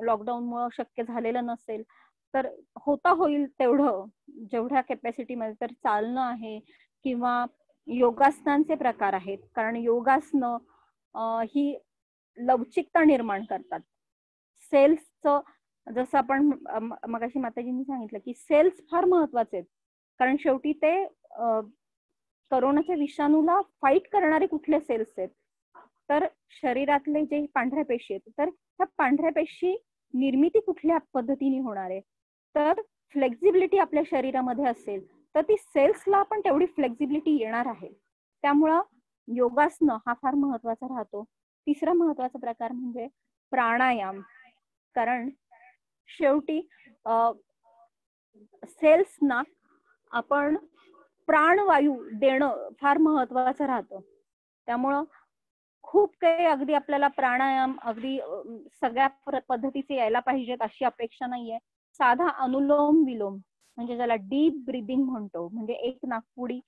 लॉकडाऊनमुळे शक्य झालेलं नसेल, तर होता होईल तेवढं जेवढ्या कॅपॅसिटीमध्ये, तर चालणं आहे किंवा योगासनांचे प्रकार आहेत. कारण योगासनं ही लवचिकता निर्माण करतात. सेल्सचं जसं आपण मगाशी माताजींनी सांगितलं की सेल्स फार महत्वाचे आहेत, कारण शेवटी ते करोनाच्या विषाणूला फाईट करणारे कुठले सेल्स आहेत, तर शरीरातले जे पांढऱ्या पेशी आहेत, तर त्या पांढऱ्या पेशी निर्मिती कुठल्या पद्धतीने होणार आहे, तर फ्लेक्झिबिलिटी आपल्या शरीरामध्ये असेल तर ती सेल्सला पण तेवढी फ्लेक्झिबिलिटी येणार आहे. त्यामुळं योगासनं हा फार महत्वाचा राहतो. तिसरा महत्वाचा प्रकार म्हणजे प्राणायाम. कारण शेवटी सेल्सना आपण प्राणवायू देणं फार महत्वाचं राहतं. त्यामुळं खूप काही अगदी आपल्याला प्राणायाम अगदी सगळ्या पद्धतीचे यायला पाहिजेत अशी अपेक्षा नाहीये. साधा अनुलोम विलोम म्हणजे ज्याला डीप ब्रीदिंग म्हणतो, म्हणजे एक नाकपुडी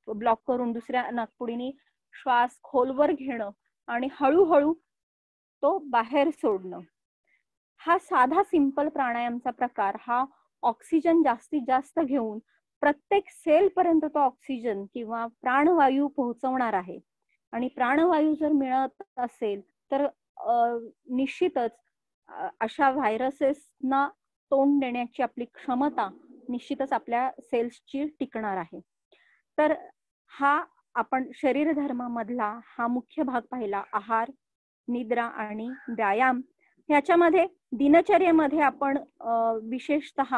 ब्लॉक करून दुसऱ्या नाकपुडीने श्वास खोलवर घेणं आणि हळूहळू तो बाहेर सोडणं, हा साधा सिंपल प्राणायामचा प्रकार हा ऑक्सिजन जास्तीत जास्त घेऊन प्रत्येक सेल पर्यंत तो ऑक्सिजन किंवा प्राणवायू पोहोचवणार आहे. आणि प्राणवायू जर मिळत असेल तर निश्चितच अशा व्हायरसेसना तोंड देण्याची आपली क्षमता निश्चितच आपल्या सेल्सची टिकणार आहे. तर हा आपण शरीर धर्मामधला हा मुख्य भाग पाहिला, आहार, निद्रा आणि व्यायाम. ह्याच्यामध्ये दिनचर्येमध्ये आपण विशेषतः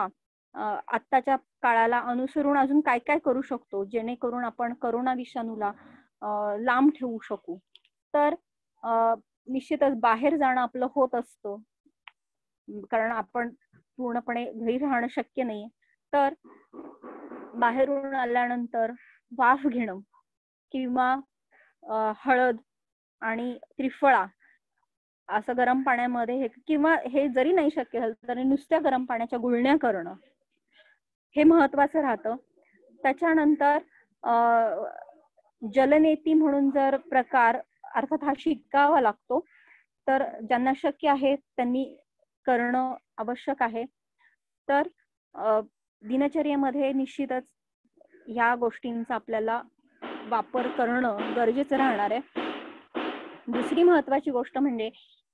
आत्ताच्या काळाला अनुसरून अजून काय काय करू शकतो जेणेकरून आपण करोना विषाणूला लांब ठेवू शकू. तर निश्चितच बाहेर जाणं आपलं होत असतं, कारण आपण पूर्णपणे घरी राहणं शक्य नाहीये. तर बाहेरून आल्यानंतर वाफ घेणं किंवा हळद आणि त्रिफळा असं गरम पाण्यामध्ये किंवा हे जरी नाही शक्य झालं तरी नुसत्या गरम पाण्याच्या गुळण्या करणं हे महत्वाचं राहतं. त्याच्यानंतर जलनेती म्हणून जर प्रकार अर्थात हा शिकावा लागतो, तर ज्यांना शक्य आहे त्यांनी करणं आवश्यक आहे. तर दिनचर्येमध्ये निश्चितच ह्या गोष्टींचा आपल्याला वापर करणं गरजेचं राहणार आहे. दुसरी महत्वाची गोष्ट म्हणजे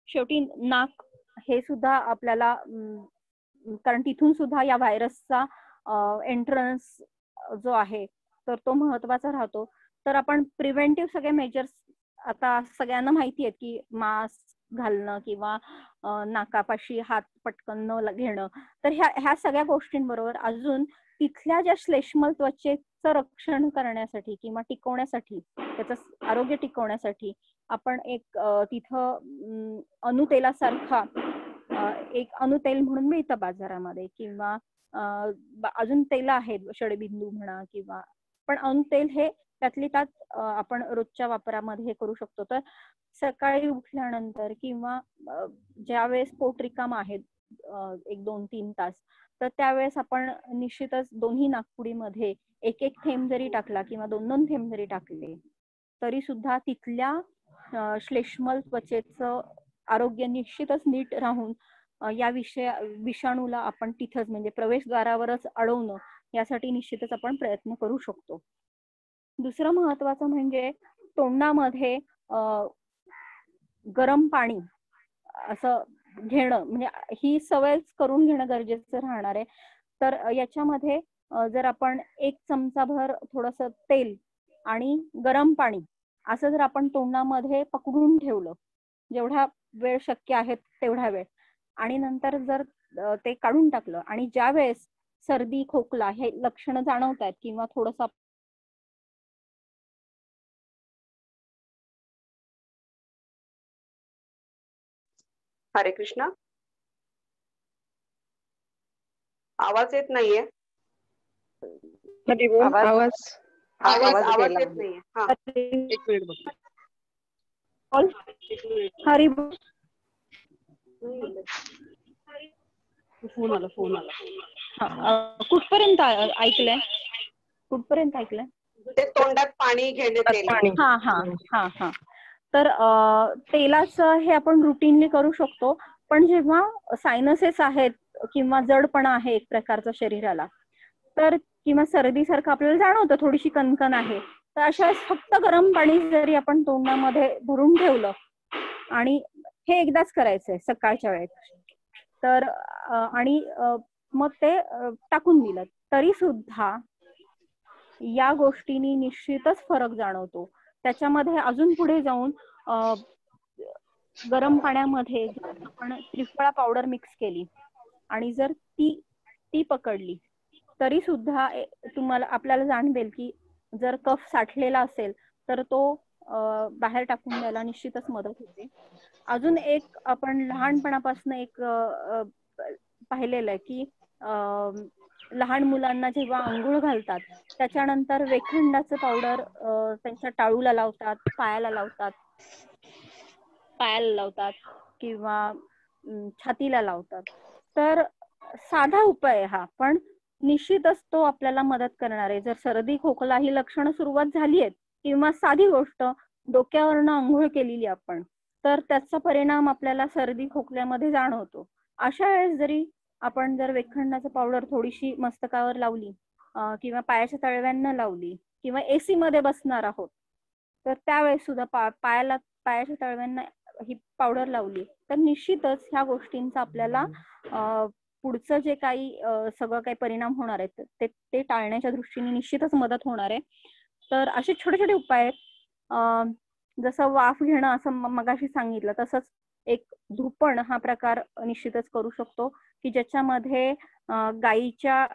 शेवटी नाक हे सुद्धा आपल्याला, कारण तिथून सुद्धा या व्हायरसचा एंट्रन्स जो आहे तर तो महत्वाचा राहतो. तर आपण प्रिव्हेंटिव्ह सगळे मेजर्स आता सगळ्यांना माहिती आहेत की मास्क घालणं किंवा नाकापाशी हात पटकन न घेणं. तर ह्या सगळ्या गोष्टींबरोबर अजून तिथल्या ज्या श्लेष्मल त्वचेचं रक्षण करण्यासाठी किंवा टिकवण्यासाठी, त्याचं आरोग्य टिकवण्यासाठी आपण एक तिथं अनुतेलासारखा एक अनुतेल म्हणून मिळतं बाजारामध्ये, किंवा अजून तेल आहेत षडबिंदू म्हणा, किंवा पण अनुतेल हे त्यातली त्यात आपण रोजच्या वापरामध्ये हे करू शकतो. तर सकाळी उठल्यानंतर किंवा ज्यावेळेस पोट रिकाम आहे 1-2-3 तास, तर त्यावेळेस आपण निश्चितच दोन्ही नाकपुडीमध्ये एक एक थेंब जरी टाकला किंवा 2-2 थेंब जरी टाकले तरी सुद्धा तिथल्या श्लेष्मल त्वचेचं आरोग्य निश्चितच नीट राहून या विषाणूला आपण तिथंच म्हणजे प्रवेशद्वारावरच अडवणं यासाठी निश्चितच आपण प्रयत्न करू शकतो. दुसरं महत्वाचं म्हणजे तोंडामध्ये गरम पाणी असं घेणं, म्हणजे ही सवयच करून घेणं गरजेचं राहणार आहे. तर याच्यामध्ये जर आपण 1 चमचाभर थोडस तेल आणि गरम पाणी असं जर आपण तोंडामध्ये पकडून ठेवलं जेवढा वेळ शक्य आहे तेवढा वेळ, आणि नंतर जर ते काढून टाकलं आणि ज्या वेळेस सर्दी खोकला हे लक्षणं जाणवत आहेत किंवा थोडस हरे कृष्णा, आवाज येत नाहीये. आवाज येत नाहीये. हा, एक मिनिट बघ. हरी फोन आला. कुठपर्यंत ऐकलंय? ते तोंडात पाणी घेणे तेल. हा हा हा हा तर तेलाचं हे आपण रुटीनली करू शकतो. पण जेव्हा सायनसेस आहेत किंवा जडपणा आहे एक प्रकारचा शरीराला, तर किंवा सर्दीसारखं आपल्याला जाणवतं थोडीशी कणकण आहे, तर अशा वेळेस फक्त गरम पाणी जरी आपण तोंडामध्ये धरून ठेवलं आणि हे एकदाच करायचंय सकाळच्या वेळेत, तर आणि मग ते टाकून दिलं तरी सुद्धा या गोष्टींनी निश्चितच फरक जाणवतो. त्याच्यामध्ये अजून पुढे जाऊन गरम पाण्यामध्ये आपण त्रिफळा पावडर मिक्स केली आणि जर ती पकडली तरी सुद्धा तुम्हाला आपल्याला जाणवेल की जर कफ साठलेला असेल तर तो बाहेर टाकून द्यायला निश्चितच मदत होते. अजून एक आपण लहानपणापासून एक पाहिलेलं आहे की लहान मुलांना जेव्हा आंघोळ घालतात त्याच्यानंतर वेखंडाचं पावडर त्यांच्या टाळूला लावतात, पायाला लावतात किंवा छातीला लावतात. तर साधा उपाय आहे हा, पण निश्चितच तो आपल्याला मदत करणार आहे. जर सर्दी खोकला ही लक्षणं सुरुवात झाली आहेत किंवा साधी गोष्ट डोक्यावरनं आंघोळ केलेली आपण, तर त्याचा परिणाम आपल्याला सर्दी खोकल्यामध्ये जाणवतो. अशा वेळेस जरी आपण जर वेखंडाचं पावडर थोडीशी मस्तकावर लावली किंवा पायाच्या तळव्यांना लावली किंवा एसी मध्ये बसणार आहोत तर त्यावेळेस सुद्धा पायाच्या तळव्यांना ही पावडर लावली तर निश्चितच ह्या गोष्टींचा आपल्याला पुढचं जे काही सगळं काही परिणाम होणार आहेत ते टाळण्याच्या दृष्टीने निश्चितच मदत होणार आहे. तर असे छोटे छोटे उपाय आहेत. जसं वाफ घेणं असं मगाशी सांगितलं तसंच एक धुपण हा प्रकार निश्चितच करू शकतो की ज्याच्यामध्ये गाईच्या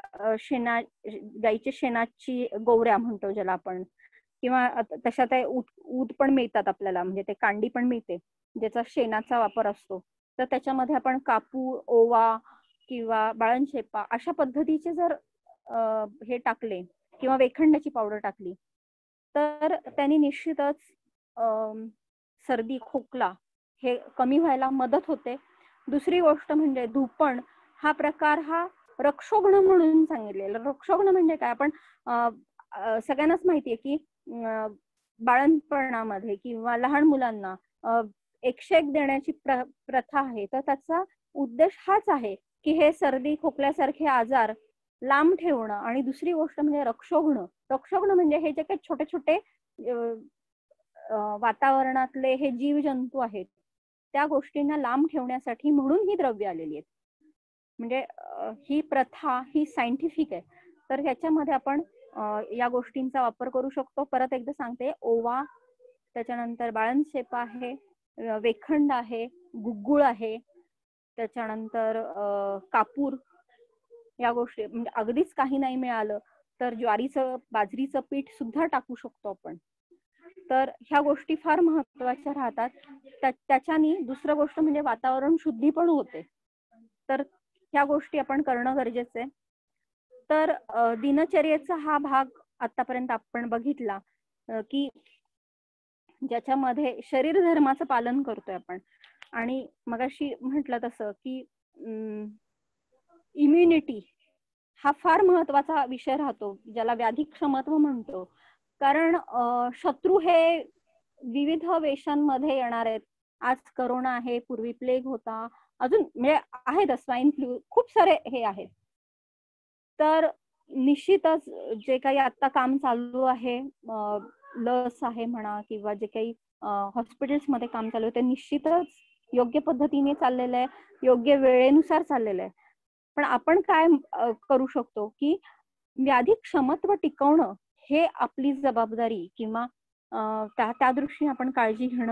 शेणाची गोवऱ्या म्हणतो ज्याला आपण, किंवा तशा ते ऊद पण मिळतात आपल्याला, म्हणजे ते कांडी पण मिळते ज्याचा शेणाचा वापर असतो, तर त्याच्यामध्ये आपण कापूर, ओवा किंवा बाळंशेपा अशा पद्धतीचे जर हे टाकले किंवा वेखंडाची पावडर टाकली तर त्यांनी निश्चितच सर्दी खोकला हे कमी व्हायला मदत होते. दुसरी गोष्ट म्हणजे धुपण हा प्रकार हा रक्षोघ्न म्हणून सांगितलेला. रक्षोघ्न म्हणजे काय, आपण सगळ्यांनाच माहितीये की बाळंतपणामध्ये किंवा लहान मुलांना 101 देण्याची प्रथा आहे, तर त्याचा उद्देश हाच आहे की हे सर्दी खोकल्यासारखे आजार लांब ठेवणं. आणि दुसरी गोष्ट म्हणजे रक्षोघ्न म्हणजे हे जे काही छोटे छोटे वातावरणातले हे जीवजंतू आहेत त्या गोष्टींना लांब ठेवण्यासाठी म्हणून ही द्रव्य आलेली आहेत. म्हणजे ही प्रथा ही सायंटिफिक आहे, तर ह्याच्यामध्ये आपण या गोष्टींचा वापर करू शकतो. परत एकदा सांगते, ओवा, त्याच्यानंतर बाळंशेपा आहे, वेखंड आहे, गुग्गुळ आहे, त्याच्यानंतर कापूर, या गोष्टी म्हणजे अगदीच काही नाही मिळालं तर ज्वारीचं बाजरीचं पीठ सुद्धा टाकू शकतो आपण. तर ह्या गोष्टी फार महत्वाच्या राहतात. त्याच्यानी दुसरं गोष्ट म्हणजे वातावरण शुद्धी पण होते, तर ह्या गोष्टी आपण करणं गरजेचं आहे. तर दिनचर्येचा हा भाग आतापर्यंत आपण बघितला की ज्याच्यामध्ये शरीर धर्माचं पालन करतोय आपण. आणि मगाशी म्हटलं तसं की इम्युनिटी हा फार महत्वाचा विषय राहतो, ज्याला व्याधी क्षमत्व म्हणतो. कारण शत्रू हे विविध वेशांमध्ये येणार आहेत. आज करोना आहे, पूर्वी प्लेग होता, अजून म्हणजे आहेत स्वाईन फ्लू, खूप सारे हे आहेत. तर निश्चितच जे काही आता काम चालू आहे, लस आहे म्हणा किंवा जे काही हॉस्पिटल्स मध्ये काम चालू आहे ते निश्चितच योग्य पद्धतीने चाललेलं आहे, योग्य वेळेनुसार चाललेलं आहे. पण आपण काय करू शकतो की व्याधी क्षमत्व टिकवणं हे आपली जबाबदारी किंवा त्या दृष्टीने आपण काळजी घेणं